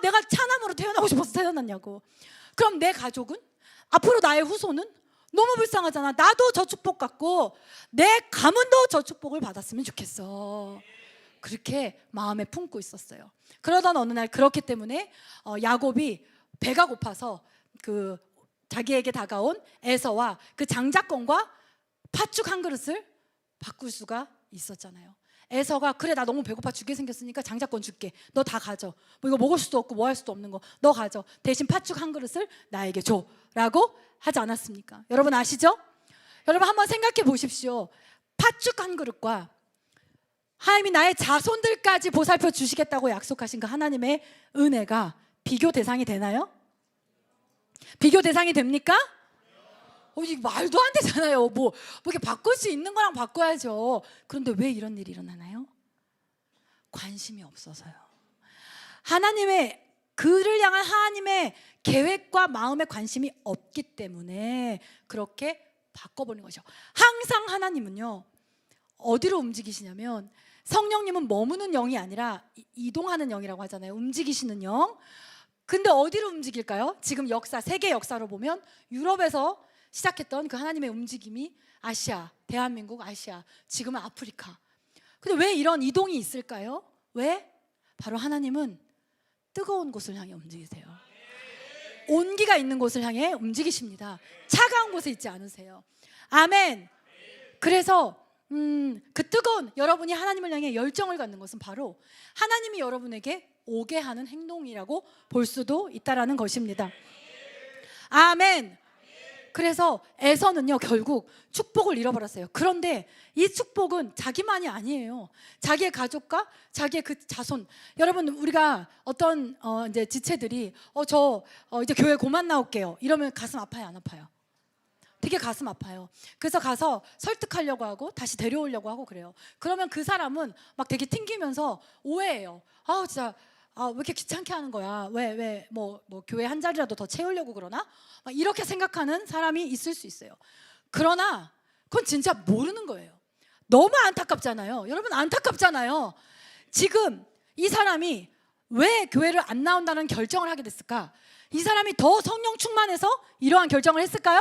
내가 차남으로 태어나고 싶어서 태어났냐고. 그럼 내 가족은? 앞으로 나의 후손은? 너무 불쌍하잖아. 나도 저 축복 갖고 내 가문도 저 축복을 받았으면 좋겠어. 그렇게 마음에 품고 있었어요. 그러던 어느 날, 그렇기 때문에 야곱이 배가 고파서 자기에게 다가온 에서와 그 장자권과 팥죽 한 그릇을 바꿀 수가 있었잖아요. 에서가 그래 나 너무 배고파 죽게 생겼으니까 장자권 줄게. 너 다 가져. 뭐 이거 먹을 수도 없고 뭐 할 수도 없는 거 너 가져. 대신 팥죽 한 그릇을 나에게 줘. 라고 하지 않았습니까? 여러분 아시죠? 여러분 한번 생각해 보십시오. 팥죽 한 그릇과 하나님이 나의 자손들까지 보살펴 주시겠다고 약속하신 그 하나님의 은혜가 비교 대상이 되나요? 비교 대상이 됩니까? 이거 말도 안 되잖아요. 뭐 이렇게 바꿀 수 있는 거랑 바꿔야죠. 그런데 왜 이런 일이 일어나나요? 관심이 없어서요. 그를 향한 하나님의 계획과 마음에 관심이 없기 때문에 그렇게 바꿔보는 거죠. 항상 하나님은요 어디로 움직이시냐면, 성령님은 머무는 영이 아니라 이동하는 영이라고 하잖아요. 움직이시는 영. 근데 어디로 움직일까요? 지금 역사, 세계 역사로 보면 유럽에서 시작했던 그 하나님의 움직임이 아시아, 대한민국, 아시아, 지금은 아프리카. 근데 왜 이런 이동이 있을까요? 왜? 바로 하나님은 뜨거운 곳을 향해 움직이세요. 온기가 있는 곳을 향해 움직이십니다. 차가운 곳에 있지 않으세요. 아멘. 그래서 그 뜨거운, 여러분이 하나님을 향해 열정을 갖는 것은 바로 하나님이 여러분에게 오게 하는 행동이라고 볼 수도 있다라는 것입니다. 아멘. 그래서 에서는요 결국 축복을 잃어버렸어요. 그런데 이 축복은 자기만이 아니에요. 자기의 가족과 자기의 그 자손. 여러분, 우리가 어떤 이제 지체들이 저 이제 교회 그만 나올게요 이러면 가슴 아파요, 안 아파요? 되게 가슴 아파요. 그래서 가서 설득하려고 하고 다시 데려오려고 하고 그래요. 그러면 그 사람은 막 되게 튕기면서 오해해요. 진짜 왜 이렇게 귀찮게 하는 거야? 왜 교회 한 자리라도 더 채우려고 그러나? 막 이렇게 생각하는 사람이 있을 수 있어요. 그러나 그건 진짜 모르는 거예요. 너무 안타깝잖아요. 여러분 안타깝잖아요. 지금 이 사람이 왜 교회를 안 나온다는 결정을 하게 됐을까? 이 사람이 더 성령 충만해서 이러한 결정을 했을까요?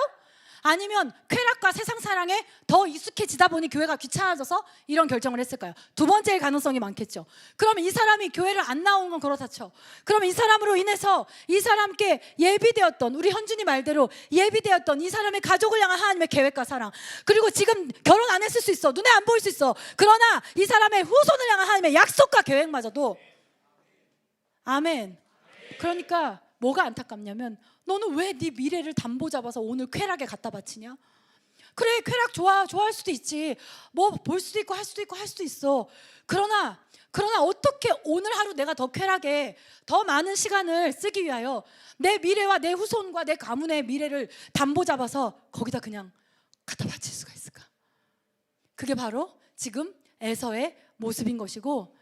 아니면 쾌락과 세상 사랑에 더 익숙해지다 보니 교회가 귀찮아져서 이런 결정을 했을까요? 두 번째의 가능성이 많겠죠. 그러면 이 사람이 교회를 안 나온 건 그렇다 쳐. 그러면 이 사람으로 인해서 이 사람께 예비되었던, 우리 현준이 말대로 예비되었던 이 사람의 가족을 향한 하나님의 계획과 사랑, 그리고 지금 결혼 안 했을 수 있어, 눈에 안 보일 수 있어, 그러나 이 사람의 후손을 향한 하나님의 약속과 계획마저도, 아멘. 그러니까 뭐가 안타깝냐면, 너는 왜 네 미래를 담보 잡아서 오늘 쾌락에 갖다 바치냐? 그래, 쾌락 좋아할 수도 있지. 뭐 볼 수도 있고 할 수도 있고 할 수도 있어. 그러나 어떻게 오늘 하루 내가 더 쾌락에 더 많은 시간을 쓰기 위하여 내 미래와 내 후손과 내 가문의 미래를 담보 잡아서 거기다 그냥 갖다 바칠 수가 있을까? 그게 바로 지금 에서의 모습인 것이고,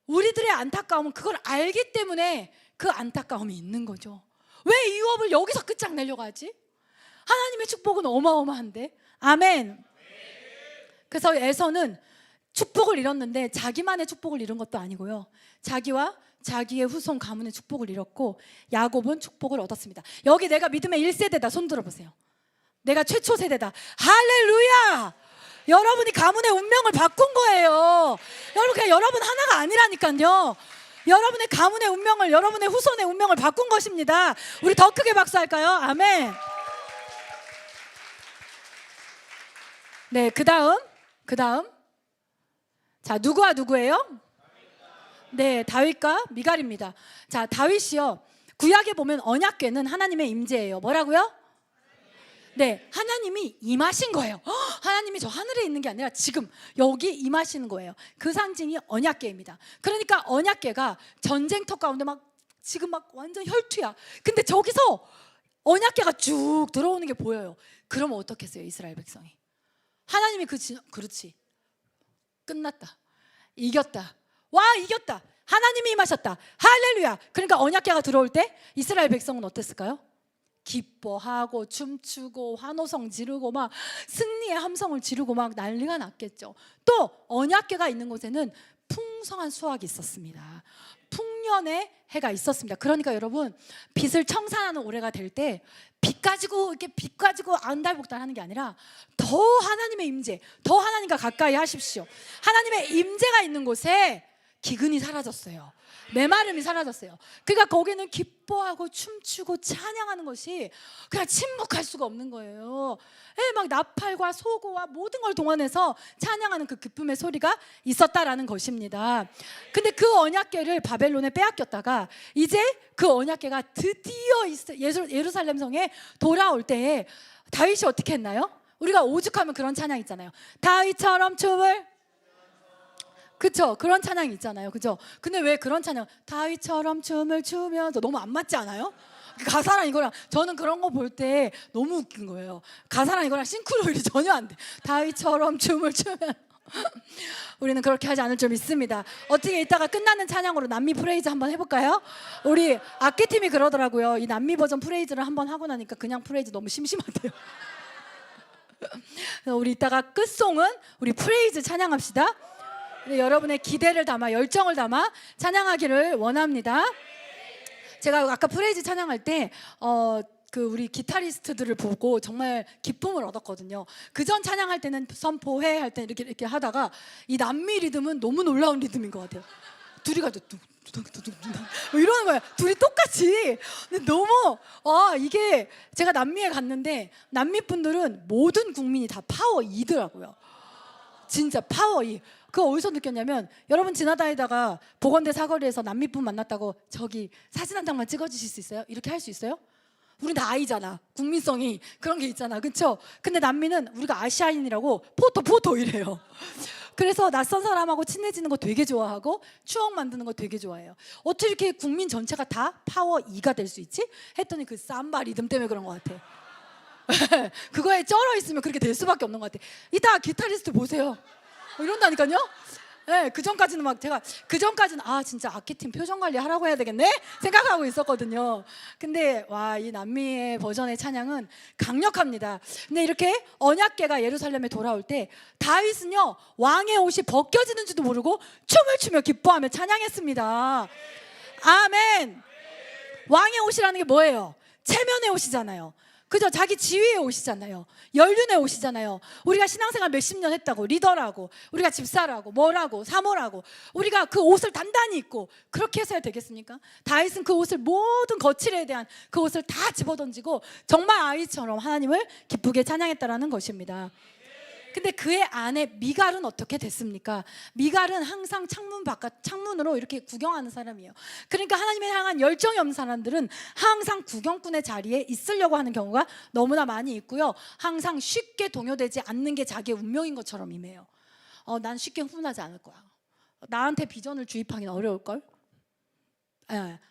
우리들의 안타까움은 그걸 알기 때문에 그 안타까움이 있는 거죠. 왜 이 유업을 여기서 끝장내려고 하지? 하나님의 축복은 어마어마한데. 아멘. 그래서 에서는 축복을 잃었는데 자기만의 축복을 잃은 것도 아니고요, 자기와 자기의 후손 가문의 축복을 잃었고, 야곱은 축복을 얻었습니다. 여기 내가 믿음의 1세대다 손 들어보세요. 내가 최초 세대다. 할렐루야. 여러분이 가문의 운명을 바꾼 거예요. 여러분, 그냥 여러분 하나가 아니라니까요. 여러분의 가문의 운명을, 여러분의 후손의 운명을 바꾼 것입니다. 우리 더 크게 박수할까요? 아멘. 네, 그 다음 자, 누구와 누구예요? 네, 다윗과 미갈입니다. 자, 다윗이요, 구약에 보면 언약궤는 하나님의 임재예요. 뭐라고요? 네, 하나님이 임하신 거예요. 하나님이 저 하늘에 있는 게 아니라 지금 여기 임하시는 거예요. 그 상징이 언약궤입니다. 그러니까 언약궤가 전쟁터 가운데 지금 완전 혈투야. 근데 저기서 언약궤가 쭉 들어오는 게 보여요. 그러면 어떻겠어요, 이스라엘 백성이? 하나님이 그렇지, 끝났다, 이겼다, 와 이겼다, 하나님이 임하셨다, 할렐루야. 그러니까 언약궤가 들어올 때 이스라엘 백성은 어땠을까요? 기뻐하고 춤추고 환호성 지르고 막 승리의 함성을 지르고 막 난리가 났겠죠. 또 언약궤가 있는 곳에는 풍성한 수확이 있었습니다. 풍년의 해가 있었습니다. 그러니까 여러분, 빚을 청산하는 올해가 될 때 빚 가지고 안달복달 하는 게 아니라 더 하나님의 임재, 더 하나님과 가까이 하십시오. 하나님의 임재가 있는 곳에 기근이 사라졌어요. 메마름이 사라졌어요. 그러니까 거기는 기뻐하고 춤추고 찬양하는 것이 그냥 침묵할 수가 없는 거예요. 막 나팔과 소고와 모든 걸 동원해서 찬양하는 그 기쁨의 소리가 있었다라는 것입니다. 근데 그 언약궤를 바벨론에 빼앗겼다가 이제 그 언약궤가 드디어 예루살렘 성에 돌아올 때에 다윗이 어떻게 했나요? 우리가 오죽하면 그런 찬양 있잖아요. 다윗처럼 춤을, 그쵸? 그런 찬양이 있잖아요. 그죠? 근데 왜 그런 찬양, 다윗처럼 춤을 추면서, 너무 안 맞지 않아요? 가사랑 이거랑, 저는 그런 거 볼 때 너무 웃긴 거예요. 가사랑 이거랑 싱크로율이 전혀 안 돼. 다윗처럼 춤을 추면 우리는 그렇게 하지 않을 줄 믿습니다. 어떻게 이따가 끝나는 찬양으로 남미 프레이즈 한번 해볼까요? 우리 악기팀이 그러더라고요. 이 남미 버전 프레이즈를 한번 하고 나니까 그냥 프레이즈 너무 심심하대요. 우리 이따가 끝송은 우리 프레이즈 찬양합시다. 여러분의 기대를 담아, 열정을 담아 찬양하기를 원합니다. 제가 아까 프레이즈 찬양할 때 우리 기타리스트들을 보고 정말 기쁨을 얻었거든요. 그전 찬양할 때는 선포회 할 때 이렇게 하다가 이 남미 리듬은 너무 놀라운 리듬인 것 같아요. 둘이 가도 이러는 거예요. 둘이 똑같이. 근데 너무 이게, 제가 남미에 갔는데 남미 분들은 모든 국민이 다 파워 2더라고요. 진짜 파워 2. 그거 어디서 느꼈냐면, 여러분 지나다니다가 보건대 사거리에서 남미분 만났다고 저기 사진 한 장만 찍어주실 수 있어요? 이렇게 할 수 있어요? 우린 다 아이잖아. 국민성이 그런 게 있잖아. 그쵸? 근데 남미는 우리가 아시아인이라고 포토 이래요. 그래서 낯선 사람하고 친해지는 거 되게 좋아하고 추억 만드는 거 되게 좋아해요. 어떻게 이렇게 국민 전체가 다 파워 2가 될 수 있지? 했더니 그 삼바 리듬 때문에 그런 것 같아. 그거에 쩔어 있으면 그렇게 될 수밖에 없는 것 같아. 이따 기타리스트 보세요. 이런다니까요. 네, 그전까지는 진짜 악기팀 표정 관리 하라고 해야 되겠네 생각하고 있었거든요. 근데 이 남미의 버전의 찬양은 강력합니다. 근데 이렇게 언약궤가 예루살렘에 돌아올 때 다윗은요, 왕의 옷이 벗겨지는지도 모르고 춤을 추며 기뻐하며 찬양했습니다. 아멘. 왕의 옷이라는 게 뭐예요? 체면의 옷이잖아요. 그죠? 자기 지위의 옷이잖아요. 연륜의 옷이잖아요. 우리가 신앙생활 몇십 년 했다고, 리더라고, 우리가 집사라고, 뭐라고, 사모라고, 우리가 그 옷을 단단히 입고 그렇게 해서야 되겠습니까? 다윗은 그 옷을, 모든 거칠에 대한 그 옷을 다 집어던지고 정말 아이처럼 하나님을 기쁘게 찬양했다라는 것입니다. 근데 그의 아내 미갈은 어떻게 됐습니까? 미갈은 항상 창문으로 이렇게 구경하는 사람이에요. 그러니까 하나님에 향한 열정이 없는 사람들은 항상 구경꾼의 자리에 있으려고 하는 경우가 너무나 많이 있고요. 항상 쉽게 동요되지 않는 게 자기의 운명인 것처럼 임해요. 난 쉽게 흥분하지 않을 거야. 나한테 비전을 주입하기는 어려울걸?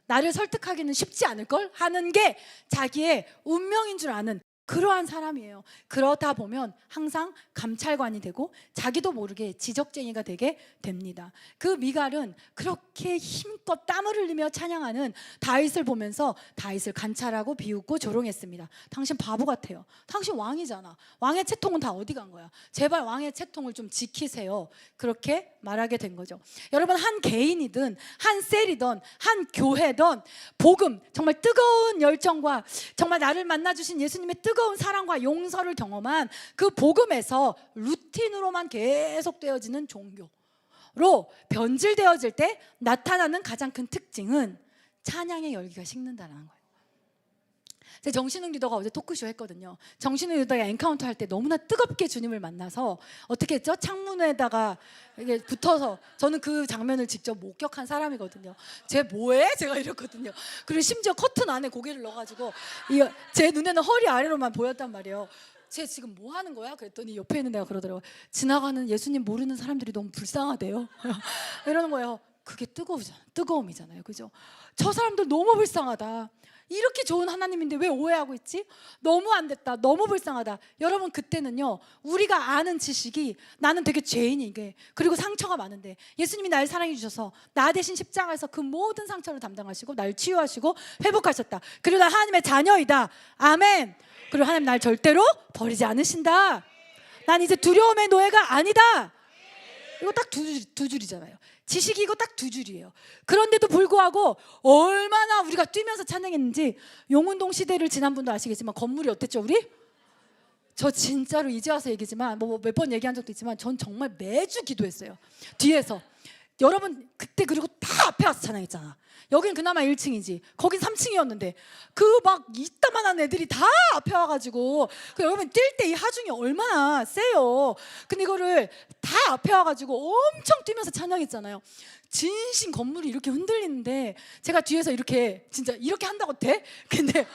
나를 설득하기는 쉽지 않을걸? 하는 게 자기의 운명인 줄 아는 그러한 사람이에요. 그러다 보면 항상 감찰관이 되고 자기도 모르게 지적쟁이가 되게 됩니다. 그 미갈은 그렇게 힘껏 땀을 흘리며 찬양하는 다윗을 보면서 다윗을 관찰하고 비웃고 조롱했습니다. 당신 바보 같아요. 당신 왕이잖아. 왕의 채통은 다 어디 간 거야? 제발 왕의 채통을 좀 지키세요. 그렇게 말하게 된 거죠. 여러분, 한 개인이든 한 셀이든 한 교회든 복음, 정말 뜨거운 열정과 정말 나를 만나주신 예수님의 뜨거운 사랑과 용서를 경험한 그 복음에서 루틴으로만 계속되어지는 종교로 변질되어질 때 나타나는 가장 큰 특징은 찬양의 열기가 식는다는 거예요. 제 정신웅 리더가 어제 토크쇼 했거든요. 정신웅 리더가 엔카운터 할 때 너무나 뜨겁게 주님을 만나서 어떻게 했죠? 창문에다가 이게 붙어서, 저는 그 장면을 직접 목격한 사람이거든요. 쟤 뭐해? 제가 이랬거든요. 그리고 심지어 커튼 안에 고개를 넣어가지고 제 눈에는 허리 아래로만 보였단 말이에요. 쟤 지금 뭐 하는 거야? 그랬더니 옆에 있는 애가 그러더라고요. 지나가는 예수님 모르는 사람들이 너무 불쌍하대요. 이러는 거예요. 그게 뜨거움이잖아요. 그죠? 저 사람들 너무 불쌍하다. 이렇게 좋은 하나님인데 왜 오해하고 있지? 너무 안 됐다. 너무 불쌍하다. 여러분, 그때는요, 우리가 아는 지식이 나는 되게 죄인이게, 그리고 상처가 많은데 예수님이 날 사랑해 주셔서 나 대신 십자가에서 그 모든 상처를 담당하시고 날 치유하시고 회복하셨다. 그리고 나 하나님의 자녀이다. 아멘. 그리고 하나님 날 절대로 버리지 않으신다. 난 이제 두려움의 노예가 아니다. 이거 딱 두 줄이잖아요. 지식이 이거 딱 두 줄이에요. 그런데도 불구하고 얼마나 우리가 뛰면서 찬양했는지. 용운동 시대를 지난 분도 아시겠지만 건물이 어땠죠, 우리? 저 진짜로 이제 와서 얘기지만 뭐 몇 번 얘기한 적도 있지만 전 정말 매주 기도했어요. 뒤에서. 여러분, 그때 그리고 다 앞에 와서 찬양했잖아. 여긴 그나마 1층이지. 거긴 3층이었는데 그 막 이따만한 애들이 다 앞에 와가지고, 여러분 뛸 때 이 하중이 얼마나 세요. 근데 이거를 다 앞에 와가지고 엄청 뛰면서 찬양했잖아요. 진심 건물이 이렇게 흔들리는데 제가 뒤에서 이렇게 진짜 이렇게 한다고 돼? 근데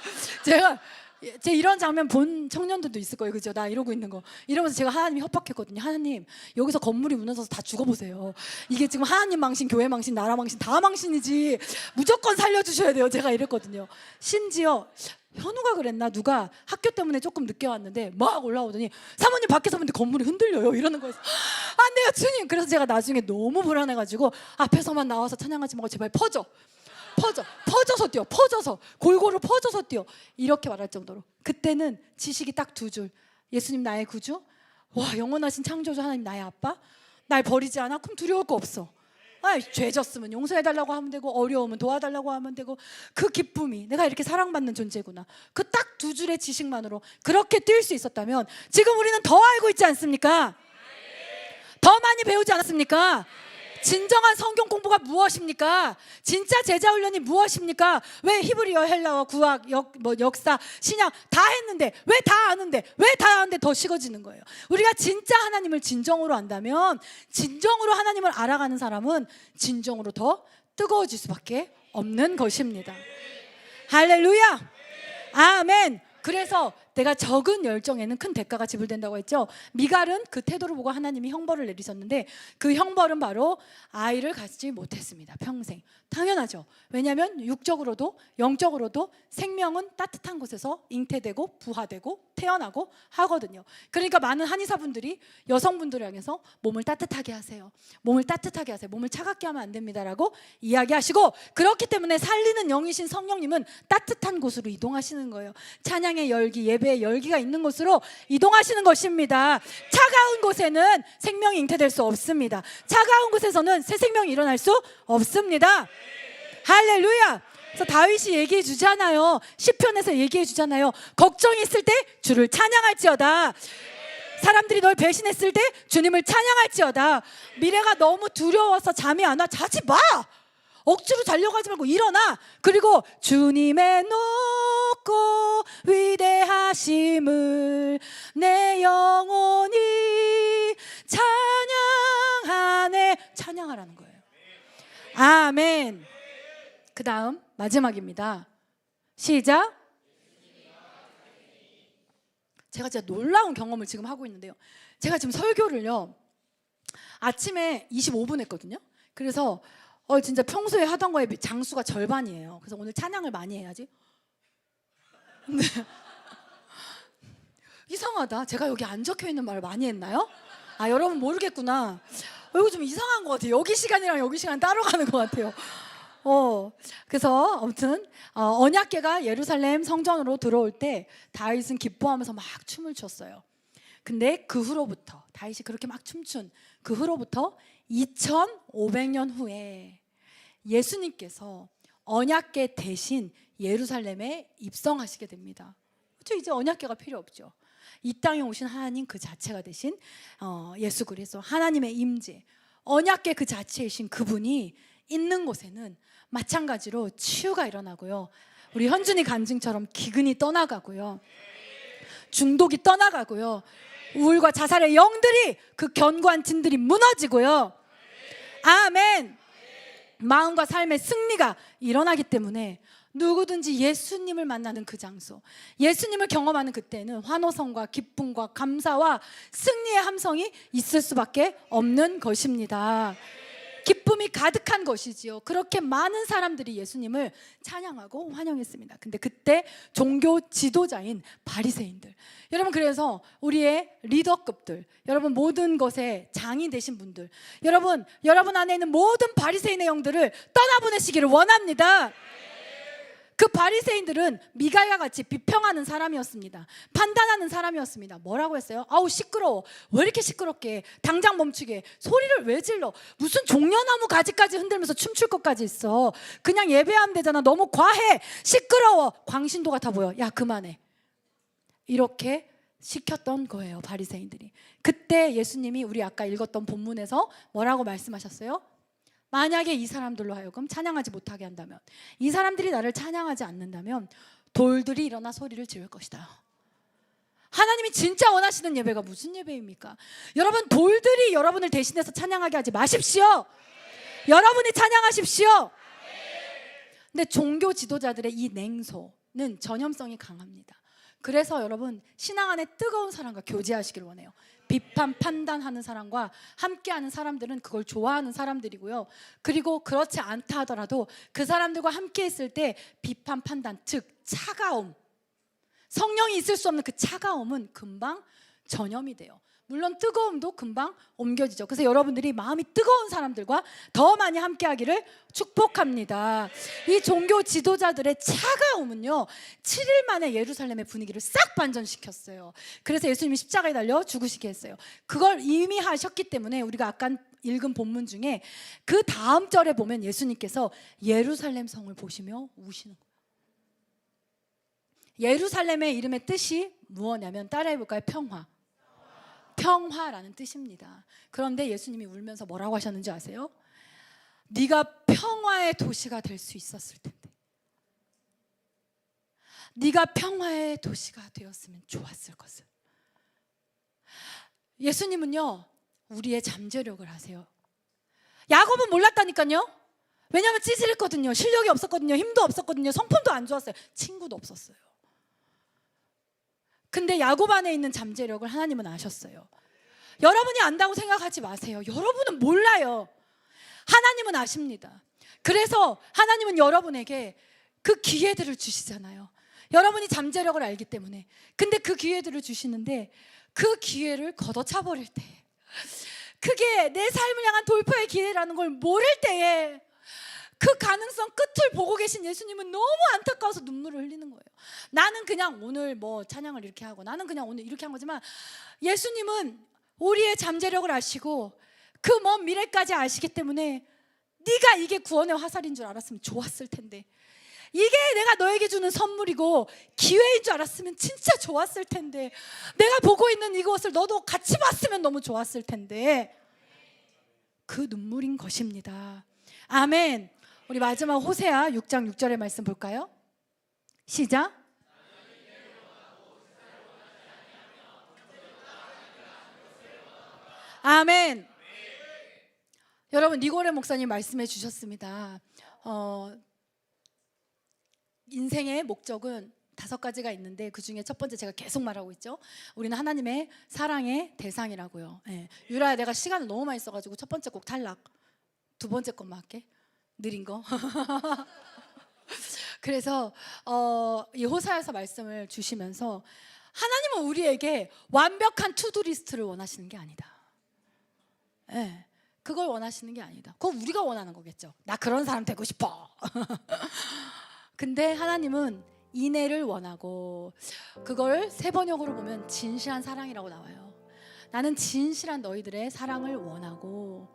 제 이런 장면 본 청년들도 있을 거예요. 그죠? 나 이러고 있는 거. 이러면서 제가 하나님이 협박했거든요. 하나님, 여기서 건물이 무너져서 다 죽어보세요. 이게 지금 하나님 망신, 교회 망신, 나라 망신 다 망신이지. 무조건 살려주셔야 돼요. 제가 이랬거든요. 심지어 현우가 그랬나? 누가 학교 때문에 조금 늦게 왔는데 막 올라오더니 사모님 밖에서 보는데 건물이 흔들려요. 이러는 거예요. 안 돼요, 주님. 그래서 제가 나중에 너무 불안해가지고 앞에서만 나와서 찬양하지 말고 제발 퍼져서 뛰어. 퍼져서 골고루 퍼져서 뛰어. 이렇게 말할 정도로. 그때는 지식이 딱 두 줄. 예수님 나의 구주. 와, 영원하신 창조주 하나님 나의 아빠. 날 버리지 않아? 그럼 두려울 거 없어. 죄 졌으면 용서해달라고 하면 되고, 어려우면 도와달라고 하면 되고, 그 기쁨이 내가 이렇게 사랑받는 존재구나. 그 딱 두 줄의 지식만으로 그렇게 뛸 수 있었다면 지금 우리는 더 알고 있지 않습니까? 더 많이 배우지 않았습니까? 진정한 성경 공부가 무엇입니까? 진짜 제자 훈련이 무엇입니까? 왜 히브리어, 헬라어, 구약, 역사, 신약 다 했는데 왜 다 아는데 더 식어지는 거예요? 우리가 진짜 하나님을 진정으로 안다면, 진정으로 하나님을 알아가는 사람은 진정으로 더 뜨거워질 수밖에 없는 것입니다. 할렐루야, 아멘. 그래서 내가 적은 열정에는 큰 대가가 지불된다고 했죠. 미갈은 그 태도를 보고 하나님이 형벌을 내리셨는데 그 형벌은 바로 아이를 갖지 못했습니다. 평생. 당연하죠. 왜냐하면 육적으로도 영적으로도 생명은 따뜻한 곳에서 잉태되고 부화되고 태어나고 하거든요. 그러니까 많은 한의사분들이 여성분들을 향해서 몸을 따뜻하게 하세요. 몸을 따뜻하게 하세요. 몸을 차갑게 하면 안 됩니다라고 이야기하시고, 그렇기 때문에 살리는 영이신 성령님은 따뜻한 곳으로 이동하시는 거예요. 찬양의 열기, 예배의 열기가 있는 곳으로 이동하시는 것입니다. 차가운 곳에는 생명이 잉태될 수 없습니다. 차가운 곳에서는 새 생명이 일어날 수 없습니다. 할렐루야. 그래서 다윗이 얘기해 주잖아요. 시편에서 얘기해 주잖아요. 걱정이 있을 때 주를 찬양할지어다. 사람들이 널 배신했을 때 주님을 찬양할지어다. 미래가 너무 두려워서 잠이 안 와. 자지 마. 억지로 자려고 하지 말고 일어나. 그리고 주님의 높고 위대하심을 내 영혼이 찬양하네. 찬양하라는 거예요. 아멘. 그 다음 마지막입니다. 시작. 제가 진짜 놀라운 경험을 지금 하고 있는데요. 제가 지금 설교를요 아침에 25분 했거든요. 그래서 진짜 평소에 하던 거에 장수가 절반이에요. 그래서 오늘 찬양을 많이 해야지. 근데 이상하다. 제가 여기 안 적혀 있는 말을 많이 했나요? 아, 여러분 모르겠구나. 이거 좀 이상한 것 같아요. 여기 시간이랑 여기 시간 따로 가는 것 같아요. 그래서 아무튼 언약궤가 예루살렘 성전으로 들어올 때 다윗은 기뻐하면서 막 춤을 췄어요. 근데 그 후로부터 다윗이 그렇게 막 춤춘 그 후로부터 2500년 후에 예수님께서 언약궤 대신 예루살렘에 입성하시게 됩니다. 그렇죠? 이제 언약궤가 필요 없죠. 이 땅에 오신 하나님 그 자체가 되신 예수 그리스도 하나님의 임재, 언약궤 그 자체이신 그분이 있는 곳에는 마찬가지로 치유가 일어나고요. 우리 현준이 간증처럼 기근이 떠나가고요. 중독이 떠나가고요. 우울과 자살의 영들이 그 견고한 진들이 무너지고요. 아멘. 마음과 삶의 승리가 일어나기 때문에 누구든지 예수님을 만나는 그 장소, 예수님을 경험하는 그때는 환호성과 기쁨과 감사와 승리의 함성이 있을 수밖에 없는 것입니다. 기쁨이 가득한 것이지요. 그렇게 많은 사람들이 예수님을 찬양하고 환영했습니다. 근데 그때 종교 지도자인 바리새인들, 여러분, 그래서 우리의 리더급들, 여러분 모든 것에 장이 되신 분들, 여러분 안에 있는 모든 바리새인의 영들을 떠나보내시기를 원합니다. 그 바리새인들은 미가야 같이 비평하는 사람이었습니다. 판단하는 사람이었습니다. 뭐라고 했어요? 아우 시끄러워. 왜 이렇게 시끄럽게? 당장 멈추게. 소리를 왜 질러? 무슨 종려나무 가지까지 흔들면서 춤출 것까지 있어. 그냥 예배하면 되잖아. 너무 과해. 시끄러워. 광신도 같아 보여. 야 그만해. 이렇게 시켰던 거예요, 바리새인들이. 그때 예수님이 우리 아까 읽었던 본문에서 뭐라고 말씀하셨어요? 만약에 이 사람들로 하여금 찬양하지 못하게 한다면, 이 사람들이 나를 찬양하지 않는다면 돌들이 일어나 소리를 지를 것이다. 하나님이 진짜 원하시는 예배가 무슨 예배입니까? 여러분, 돌들이 여러분을 대신해서 찬양하게 하지 마십시오. 여러분이 찬양하십시오. 근데 종교 지도자들의 이 냉소는 전염성이 강합니다. 그래서 여러분, 신앙 안에 뜨거운 사람과 교제하시길 원해요. 비판, 판단하는 사람과 함께하는 사람들은 그걸 좋아하는 사람들이고요. 그리고 그렇지 않다 하더라도 그 사람들과 함께 있을 때 비판, 판단, 즉 차가움, 성령이 있을 수 없는 그 차가움은 금방 전염이 돼요. 물론 뜨거움도 금방 옮겨지죠. 그래서 여러분들이 마음이 뜨거운 사람들과 더 많이 함께하기를 축복합니다. 이 종교 지도자들의 차가움은요, 7일 만에 예루살렘의 분위기를 싹 반전시켰어요. 그래서 예수님이 십자가에 달려 죽으시게 했어요. 그걸 이미 하셨기 때문에 우리가 아까 읽은 본문 중에 그 다음 절에 보면 예수님께서 예루살렘 성을 보시며 우시는 거예요. 예루살렘의 이름의 뜻이 무엇냐면, 따라해볼까요? 평화라는 뜻입니다. 그런데 예수님이 울면서 뭐라고 하셨는지 아세요? 네가 평화의 도시가 될 수 있었을 텐데, 네가 평화의 도시가 되었으면 좋았을 것을. 예수님은요, 우리의 잠재력을 아세요. 야곱은 몰랐다니까요. 왜냐하면 찌질했거든요. 실력이 없었거든요. 힘도 없었거든요. 성품도 안 좋았어요. 친구도 없었어요. 근데 야곱 안에 있는 잠재력을 하나님은 아셨어요. 여러분이 안다고 생각하지 마세요. 여러분은 몰라요. 하나님은 아십니다. 그래서 하나님은 여러분에게 그 기회들을 주시잖아요. 여러분이 잠재력을 알기 때문에. 근데 그 기회들을 주시는데, 그 기회를 걷어차 버릴 때, 그게 내 삶을 향한 돌파의 기회라는 걸 모를 때에 그 가능성 끝을 보고 계신 예수님은 너무 안타까워서 눈물을 흘리는 거예요. 나는 그냥 오늘 뭐 찬양을 이렇게 하고, 나는 그냥 오늘 이렇게 한 거지만, 예수님은 우리의 잠재력을 아시고 그 먼 미래까지 아시기 때문에 네가 이게 구원의 화살인 줄 알았으면 좋았을 텐데, 이게 내가 너에게 주는 선물이고 기회인 줄 알았으면 진짜 좋았을 텐데, 내가 보고 있는 이것을 너도 같이 봤으면 너무 좋았을 텐데, 그 눈물인 것입니다. 아멘. 우리 마지막 호세아 6장 6절의 말씀 볼까요? 시작. 아멘. 여러분, 니고레 목사님 말씀해 주셨습니다. 인생의 목적은 5가지가 있는데 그 중에 첫 번째, 제가 계속 말하고 있죠. 우리는 하나님의 사랑의 대상이라고요. 유라야, 내가 시간을 너무 많이 써가지고 첫 번째 곡 탈락. 두 번째 것만 할게. 느린 거. 그래서 이 호사에서 말씀을 주시면서 하나님은 우리에게 완벽한 투두리스트를 원하시는 게 아니다. 그걸 원하시는 게 아니다. 그건 우리가 원하는 거겠죠. 나 그런 사람 되고 싶어. 근데 하나님은 인애를 원하고, 그걸 세번역으로 보면 진실한 사랑이라고 나와요. 나는 진실한 너희들의 사랑을 원하고,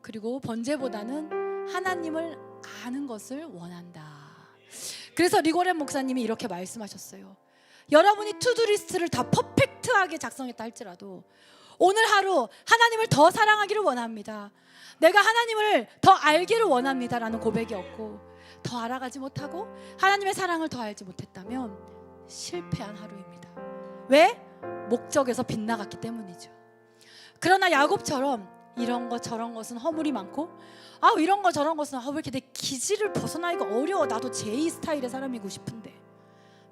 그리고 번제보다는 하나님을 아는 것을 원한다. 그래서 리고렌 목사님이 이렇게 말씀하셨어요. 여러분이 투두리스트를 다 퍼펙트하게 작성했다 할지라도 오늘 하루 하나님을 더 사랑하기를 원합니다. 내가 하나님을 더 알기를 원합니다 라는 고백이 없고, 더 알아가지 못하고 하나님의 사랑을 더 알지 못했다면 실패한 하루입니다. 왜? 목적에서 빗나갔기 때문이죠. 그러나 야곱처럼 이런 것 저런 것은 허물이 많고, 이런 거 저런 것은 왜 이렇게 내 기질을 벗어나기가 어려워, 나도 제2 스타일의 사람이고 싶은데,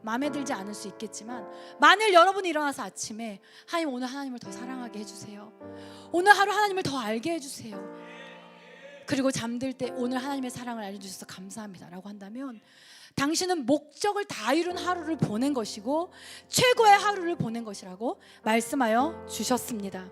마음에 들지 않을 수 있겠지만, 만일 여러분이 일어나서 아침에 하나님, 오늘 하나님을 더 사랑하게 해주세요, 오늘 하루 하나님을 더 알게 해주세요, 그리고 잠들 때 오늘 하나님의 사랑을 알려주셔서 감사합니다 라고 한다면, 당신은 목적을 다 이룬 하루를 보낸 것이고 최고의 하루를 보낸 것이라고 말씀하여 주셨습니다.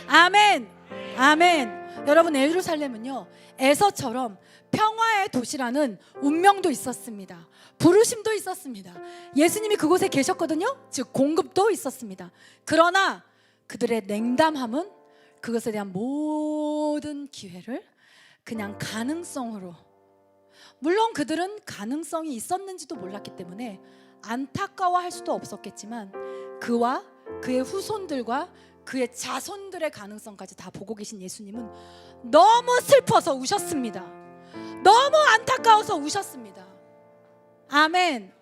아멘. 아멘. 여러분, 예루살렘은요, 에서처럼 평화의 도시라는 운명도 있었습니다. 부르심도 있었습니다. 예수님이 그곳에 계셨거든요. 즉 공급도 있었습니다. 그러나 그들의 냉담함은 그것에 대한 모든 기회를 그냥 가능성으로, 물론 그들은 가능성이 있었는지도 몰랐기 때문에 안타까워할 수도 없었겠지만, 그와 그의 후손들과 그의 자손들의 가능성까지 다 보고 계신 예수님은 너무 슬퍼서 우셨습니다. 너무 안타까워서 우셨습니다. 아멘.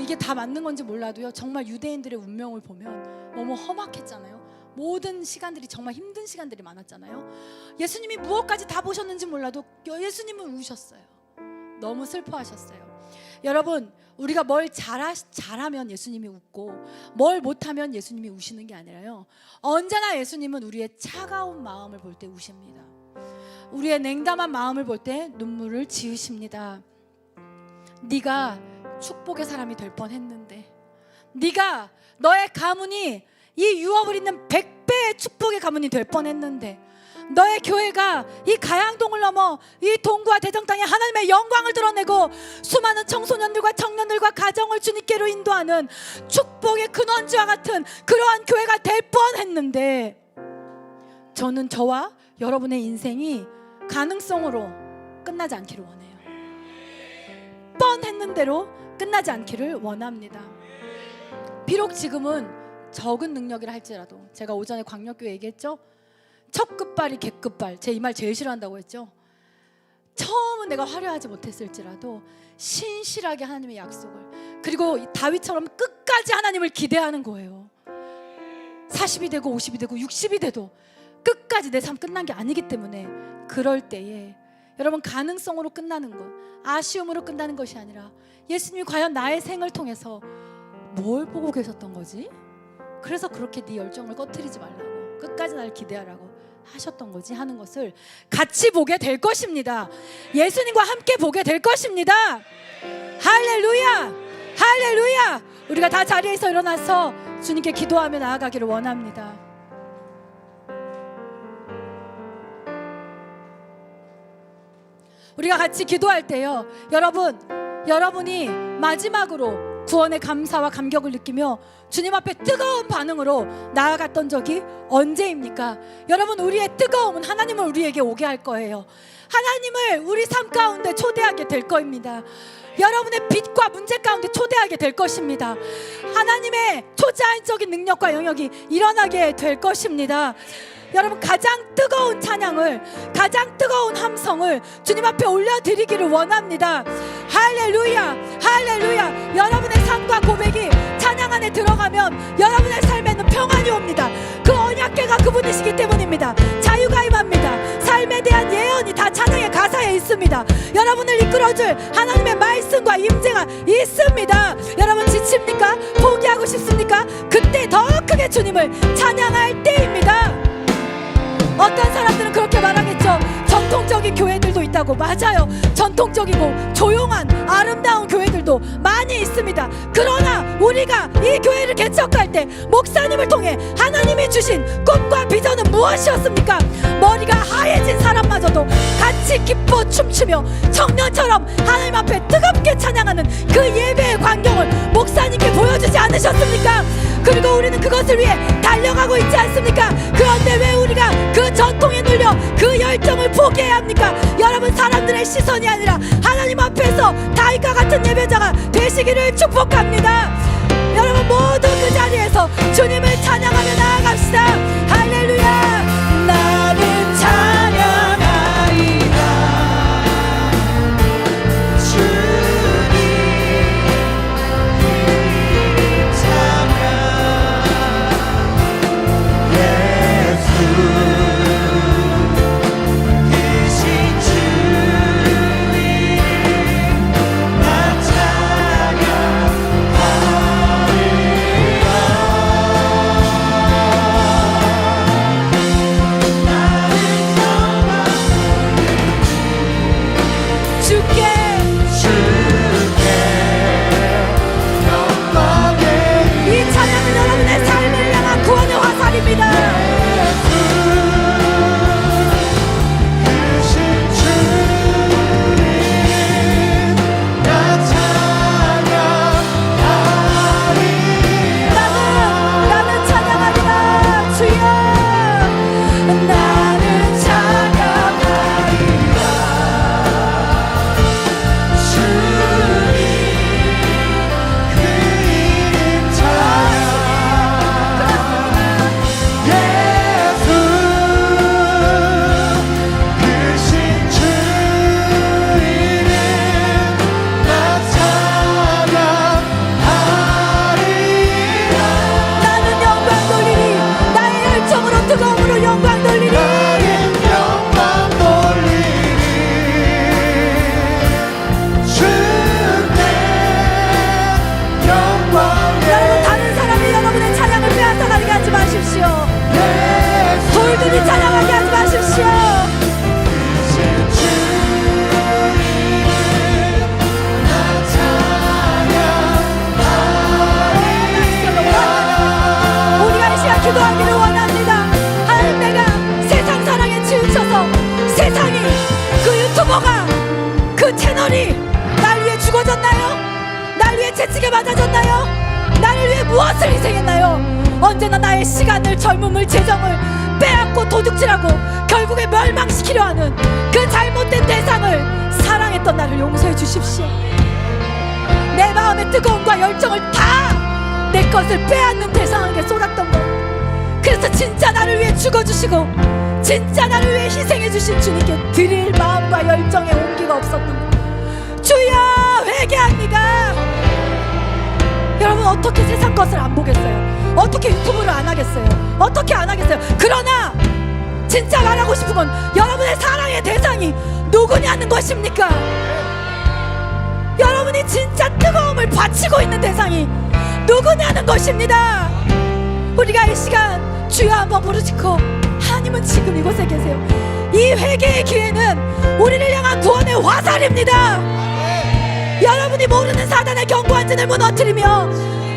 이게 다 맞는 건지 몰라도요, 정말 유대인들의 운명을 보면 너무 험악했잖아요. 모든 시간들이 정말 힘든 시간들이 많았잖아요. 예수님이 무엇까지 다 보셨는지 몰라도 예수님은 우셨어요. 너무 슬퍼하셨어요. 여러분, 우리가 뭘 잘하면 예수님이 웃고 뭘 못하면 예수님이 우시는 게 아니라요, 언제나 예수님은 우리의 차가운 마음을 볼 때 우십니다. 우리의 냉담한 마음을 볼 때 눈물을 지으십니다. 네가 축복의 사람이 될 뻔했는데, 네가 너의 가문이 이 유업을 잇는 100배의 축복의 가문이 될 뻔했는데, 너의 교회가 이 가양동을 넘어 이 동구와 대정 땅에 하나님의 영광을 드러내고 수많은 청소년들과 청년들과 가정을 주님께로 인도하는 축복의 근원지와 같은 그러한 교회가 될 뻔했는데, 저는 저와 여러분의 인생이 가능성으로 끝나지 않기를 원해요. 뻔했는 대로 끝나지 않기를 원합니다. 비록 지금은 적은 능력이라 할지라도, 제가 오전에 광역교회 얘기했죠. 첫 끝발이 개끝발. 제 이 말 제일 싫어한다고 했죠. 처음은 내가 화려하지 못했을지라도 신실하게 하나님의 약속을, 그리고 다윗처럼 끝까지 하나님을 기대하는 거예요. 40이 되고 50이 되고 60이 돼도 끝까지 내 삶 끝난 게 아니기 때문에, 그럴 때에 여러분, 가능성으로 끝나는 것, 아쉬움으로 끝나는 것이 아니라, 예수님이 과연 나의 생을 통해서 뭘 보고 계셨던 거지? 그래서 그렇게 네 열정을 꺼트리지 말라고, 끝까지 날 기대하라고 하셨던 거지 하는 것을 같이 보게 될 것입니다. 예수님과 함께 보게 될 것입니다. 할렐루야, 할렐루야. 우리가 다 자리에서 일어나서 주님께 기도하며 나아가기를 원합니다. 우리가 같이 기도할 때요, 여러분이 마지막으로 구원의 감사와 감격을 느끼며 주님 앞에 뜨거운 반응으로 나아갔던 적이 언제입니까? 여러분, 우리의 뜨거움은 하나님을 우리에게 오게 할 거예요. 하나님을 우리 삶 가운데 초대하게 될 겁니다. 여러분의 빛과 문제 가운데 초대하게 될 것입니다. 하나님의 초자연적인 능력과 영역이 일어나게 될 것입니다. 여러분, 가장 뜨거운 찬양을, 가장 뜨거운 함성을 주님 앞에 올려드리기를 원합니다. 할렐루야, 할렐루야. 여러분의 삶과 고백이 찬양 안에 들어가면 여러분의 삶에는 평안이 옵니다. 그 언약궤가 그분이시기 때문입니다. 자유가 임합니다. 삶에 대한 예언이 다 찬양의 가사에 있습니다. 여러분을 이끌어줄 하나님의 말씀과 임재가 있습니다. 여러분, 지칩니까? 포기하고 싶습니까? 그때 더 크게 주님을 찬양할 때입니다. 어떤 사람들은 그렇게 말하겠죠. 전통적인 교회들도 있다고. 맞아요. 전통적이고 조용한 아름다운 교회들도 많이 있습니다. 그러나 우리가 이 교회를 개척할 때 목사님을 통해 하나님이 주신 꿈과 비전은 무엇이었습니까? 머리가 하얘진 사람마저도 같이 기뻐 춤추며 청년처럼 하나님 앞에 뜨겁게 찬양하는 그 예배의 광경을 목사님께 보여주지 않으셨습니까? 그리고 우리는 그것을 위해 달려가고 있지 않습니까? 그런데 왜 우리가 그 전통에 눌려 그 열정을 포기해야 합니까? 여러분, 사람들의 시선이 아니라 하나님 앞에서 다윗과 같은 예배자가 되시기를 축복합니다. 여러분, 모두 그 자리에서 주님을 찬양하며 나아갑시다. 할렐루야. 나는 찬양하리라. 채찍에 맞아졌나요? 나를 위해 무엇을 희생했나요? 언제나 나의 시간을, 젊음을, 재정을 빼앗고 도둑질하고 결국에 멸망시키려 하는 그 잘못된 대상을 사랑했던 나를 용서해 주십시오. 내 마음의 뜨거움과 열정을 다 내 것을 빼앗는 대상에게 쏟았던 것, 그래서 진짜 나를 위해 죽어주시고 진짜 나를 위해 희생해 주신 주님께 드릴 마음과 열정의 온기가 없었던 것, 주여 회개합니다. 여러분, 어떻게 세상 것을 안 보겠어요? 어떻게 유튜브를 안 하겠어요? 어떻게 안 하겠어요? 그러나 진짜 말하고 싶은 건 여러분의 사랑의 대상이 누구냐는 것입니까? 여러분이 진짜 뜨거움을 바치고 있는 대상이 누구냐는 것입니다. 우리가 이 시간 주여 한번 부르짖고, 하나님은 지금 이곳에 계세요. 이 회개의 기회는 우리를 향한 구원의 화살입니다. 여러분이 모르는 사단의 견고한 진을 무너뜨리며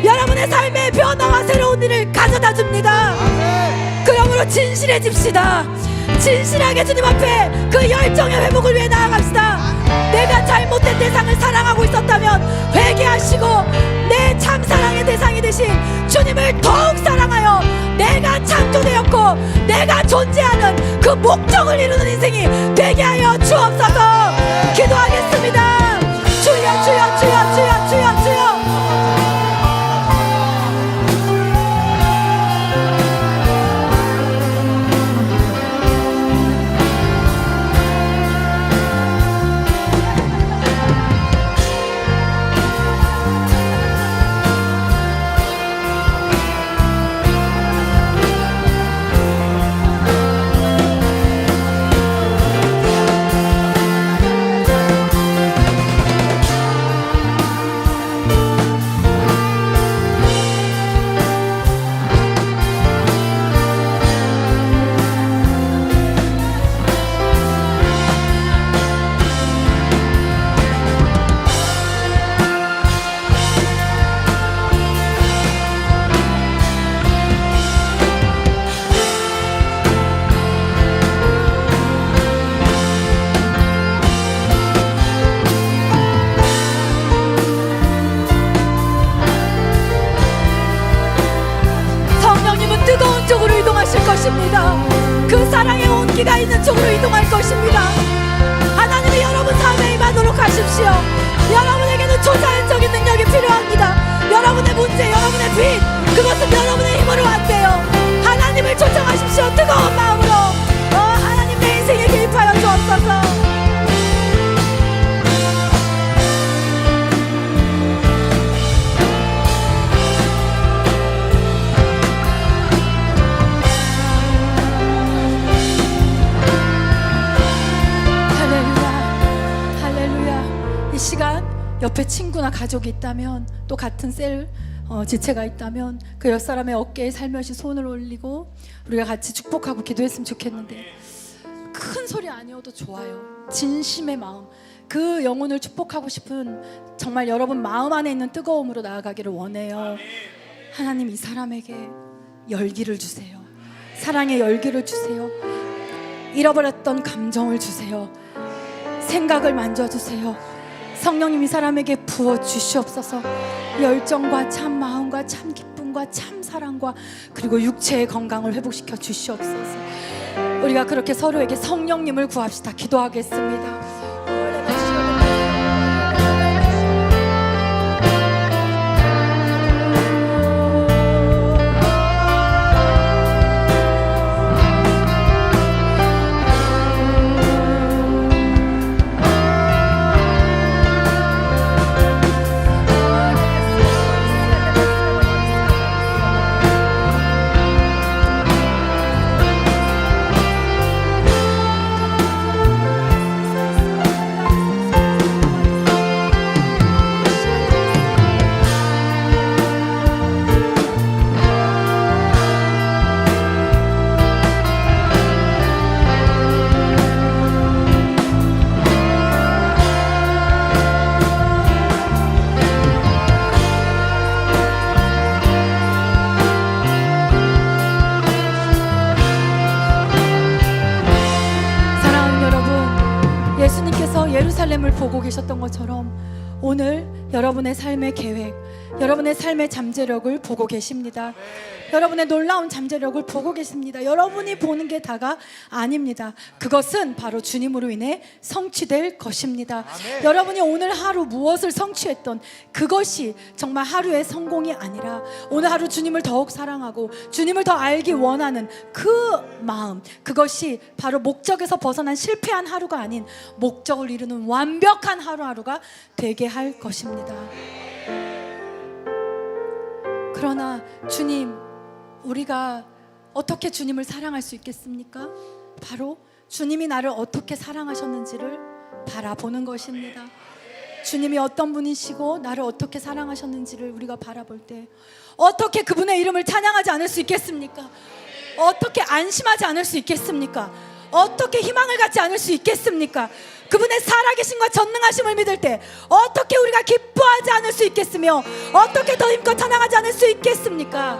여러분의 삶의 변화와 새로운 일을 가져다 줍니다. 그러므로 진실해집시다. 진실하게 주님 앞에 그 열정의 회복을 위해 나아갑시다. 내가 잘 잘못된 대상을 사랑하고 있었다면 회개하시고 내 참 사랑의 대상이 되신 주님을 더욱 사랑하여 내가 창조되었고 내가 존재하는 그 목적을 이루는 인생이 되게 하여 주옵소서. 기도하겠습니다. 주여 주여 주여 주여 주여 주여. 것입니다. 그 사랑의 온기가 있는 쪽으로 이동할 것입니다. 하나님이 여러분 삶에 임하도록 하십시오. 여러분에게는 초자연적인 능력이 필요합니다. 여러분의 문제, 여러분의 빚, 그것은 여러분의 힘으로 안 돼요. 하나님을 초청하십시오. 뜨거운 마음으로 하나님 내 인생에 개입하여 주옵소서. 옆에 친구나 가족이 있다면 또 같은 셀 지체가 있다면 그 옆 사람의 어깨에 살며시 손을 올리고 우리가 같이 축복하고 기도했으면 좋겠는데, 큰 소리 아니어도 좋아요. 진심의 마음, 그 영혼을 축복하고 싶은 정말 여러분 마음 안에 있는 뜨거움으로 나아가기를 원해요. 하나님 이 사람에게 열기를 주세요. 사랑의 열기를 주세요. 잃어버렸던 감정을 주세요. 생각을 만져주세요. 성령님 이 사람에게 부어주시옵소서. 열정과 참 마음과 참 기쁨과 참 사랑과 그리고 육체의 건강을 회복시켜 주시옵소서. 우리가 그렇게 서로에게 성령님을 구합시다. 기도하겠습니다. 예루살렘을 보고 계셨던 것처럼 오늘 여러분의 삶의 계획, 여러분의 삶의 잠재력을 보고 계십니다. 여러분의 놀라운 잠재력을 보고 계십니다. 여러분이 보는 게 다가 아닙니다. 그것은 바로 주님으로 인해 성취될 것입니다. 아멘. 여러분이 오늘 하루 무엇을 성취했던 그것이 정말 하루의 성공이 아니라 오늘 하루 주님을 더욱 사랑하고 주님을 더 알기 원하는 그 마음, 그것이 바로 목적에서 벗어난 실패한 하루가 아닌 목적을 이루는 완벽한 하루하루가 되게 할 것입니다. 그러나 주님, 우리가 어떻게 주님을 사랑할 수 있겠습니까? 바로 주님이 나를 어떻게 사랑하셨는지를 바라보는 것입니다. 주님이 어떤 분이시고 나를 어떻게 사랑하셨는지를 우리가 바라볼 때 어떻게 그분의 이름을 찬양하지 않을 수 있겠습니까? 어떻게 안심하지 않을 수 있겠습니까? 어떻게 희망을 갖지 않을 수 있겠습니까? 그분의 살아계심과 전능하심을 믿을 때 어떻게 우리가 기뻐하지 않을 수 있겠으며 어떻게 더 힘껏 찬양하지 않을 수 있겠습니까?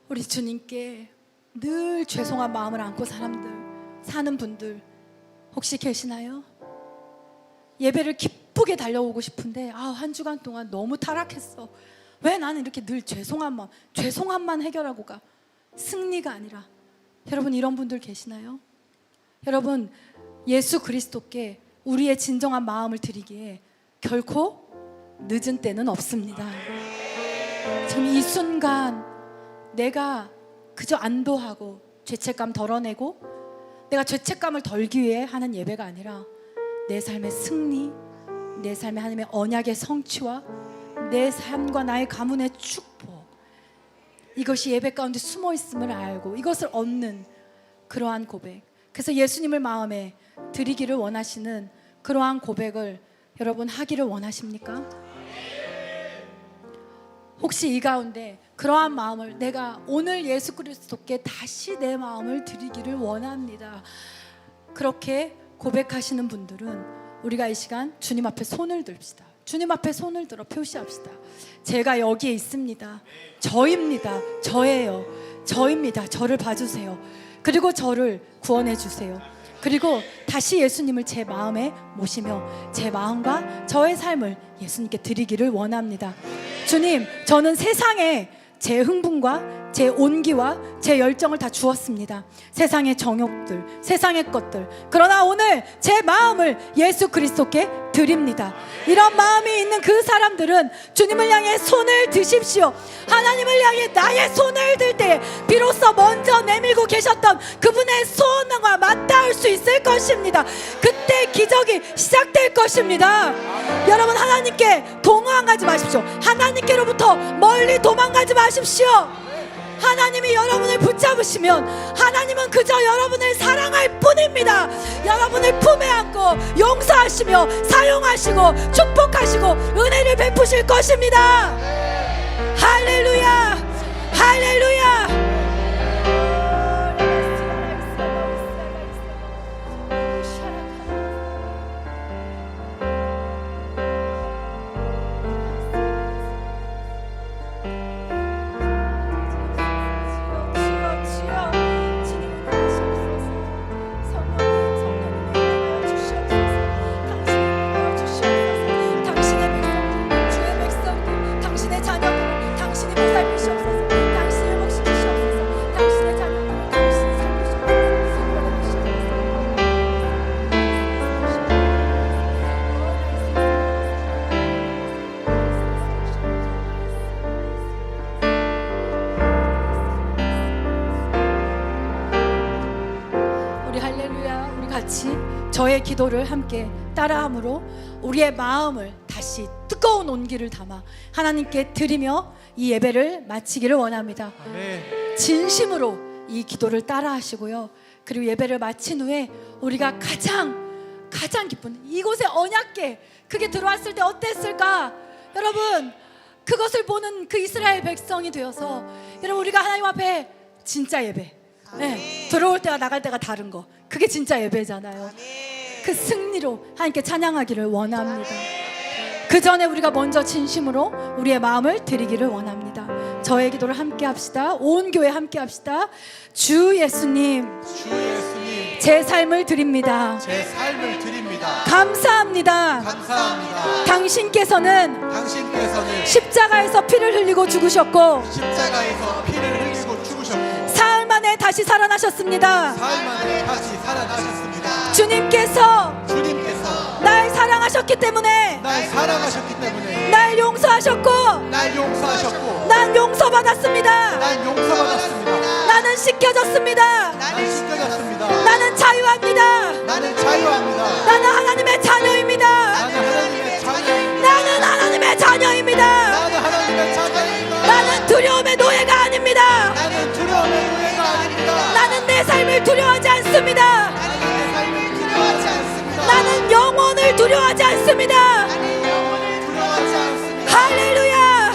우리 주님께 늘 죄송한 마음을 안고 사는 분들 혹시 계시나요? 예배를 기쁘게 달려오고 싶은데 한 주간 동안 너무 타락했어. 왜 나는 이렇게 늘 죄송함만 해결하고 가? 승리가 아니라. 여러분, 이런 분들 계시나요? 여러분, 예수 그리스도께 우리의 진정한 마음을 드리기에 결코 늦은 때는 없습니다. 지금 이 순간 내가 그저 안도하고 죄책감 덜어내고 내가 죄책감을 덜기 위해 하는 예배가 아니라 내 삶의 승리, 내 삶의 하나님의 언약의 성취와 내 삶과 나의 가문의 축복, 이것이 예배 가운데 숨어 있음을 알고 이것을 얻는 그러한 고백. 그래서 예수님을 마음에 드리기를 원하시는 그러한 고백을 여러분 하기를 원하십니까? 혹시 이 가운데 그러한 마음을 내가 오늘 예수 그리스도께 다시 내 마음을 드리기를 원합니다, 그렇게 고백하시는 분들은 우리가 이 시간 주님 앞에 손을 듭시다. 주님 앞에 손을 들어 표시합시다. 제가 여기에 있습니다. 저입니다. 저예요. 저입니다. 저를 봐주세요. 그리고 저를 구원해 주세요. 그리고 다시 예수님을 제 마음에 모시며 제 마음과 저의 삶을 예수님께 드리기를 원합니다. 주님, 저는 세상에 제 흥분과 제 온기와 제 열정을 다 주었습니다. 세상의 정욕들, 세상의 것들. 그러나 오늘 제 마음을 예수 그리스도께 드립니다. 이런 마음이 있는 그 사람들은 주님을 향해 손을 드십시오. 하나님을 향해 나의 손을 들 때 비로소 먼저 내밀고 계셨던 그분의 손과 맞닿을 수 있을 것입니다. 그때 기적이 시작될 것입니다. 여러분, 하나님께 도망가지 마십시오. 하나님께로부터 멀리 도망가지 마십시오. 하나님이 여러분을 붙잡으시면 하나님은 그저 여러분을 사랑할 뿐입니다. 여러분을 품에 안고 용서하시며 사용하시고 축복하시고 은혜를 베푸실 것입니다. 할렐루야, 할렐루야. 저의 기도를 함께 따라함으로 우리의 마음을 다시 뜨거운 온기를 담아 하나님께 드리며 이 예배를 마치기를 원합니다. 아멘. 진심으로 이 기도를 따라하시고요. 그리고 예배를 마친 후에 우리가 가장 기쁜 이곳에 언약궤, 그게 들어왔을 때 어땠을까? 여러분, 그것을 보는 그 이스라엘 백성이 되어서 여러분, 우리가 하나님 앞에 진짜 예배, 네, 들어올 때와 나갈 때가 다른 거, 그게 진짜 예배잖아요. 그 승리로 하나님께 찬양하기를 원합니다. 그 전에 우리가 먼저 진심으로 우리의 마음을 드리기를 원합니다. 저의 기도를 함께 합시다. 온 교회 함께 합시다. 주 예수님, 제 삶을 드립니다. 제 삶을 드립니다. 감사합니다. 감사합니다. 당신께서는 십자가에서 피를 흘리고 죽으셨고 십자가에서 피를 흘리고 죽으셨고 사흘 만에 다시 살아나셨습니다. 사흘 만에 다시 살아나셨습니다. 주님께서 날 사랑하셨기 때문에 날 용서하셨고 난 용서받았습니다. 나는 씻겨졌습니다. 나는 자유합니다. 나는 하나님의 자녀입니다. 나는 하나님의 자녀입니다. 나는 두려움의 노예가 아닙니다. 나는 내 삶을 두려워하지 않습니다. 나는 영혼을 두려워하지 않습니다. 할렐루야,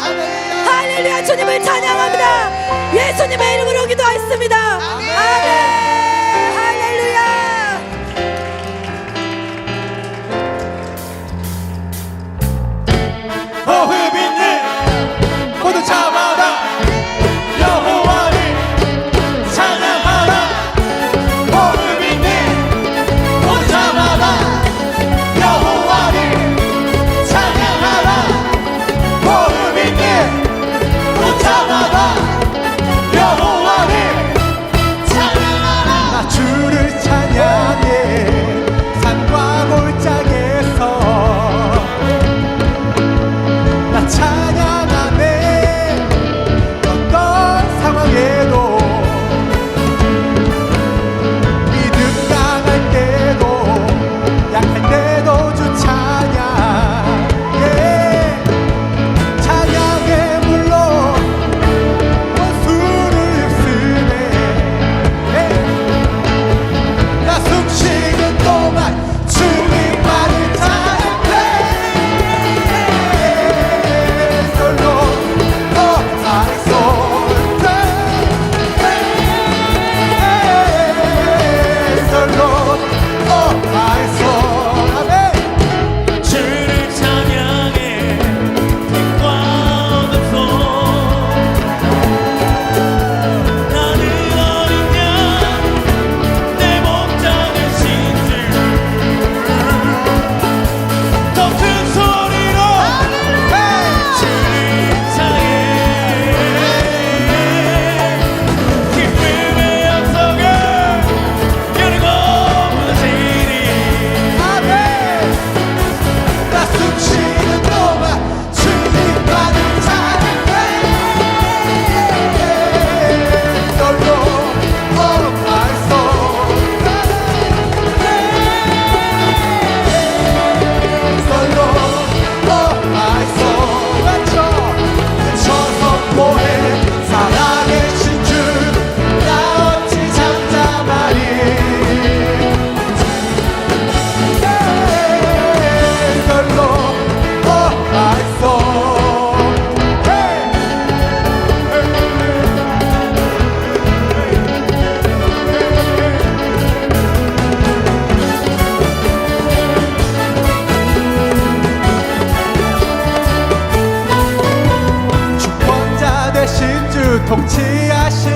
할렐루야. 주님을 찬양합니다. 예수님의 이름으로 기도하였습니다. 아멘. 할렐루야. 흙빈님 모두 잡아라 여호와를 찬양. 하신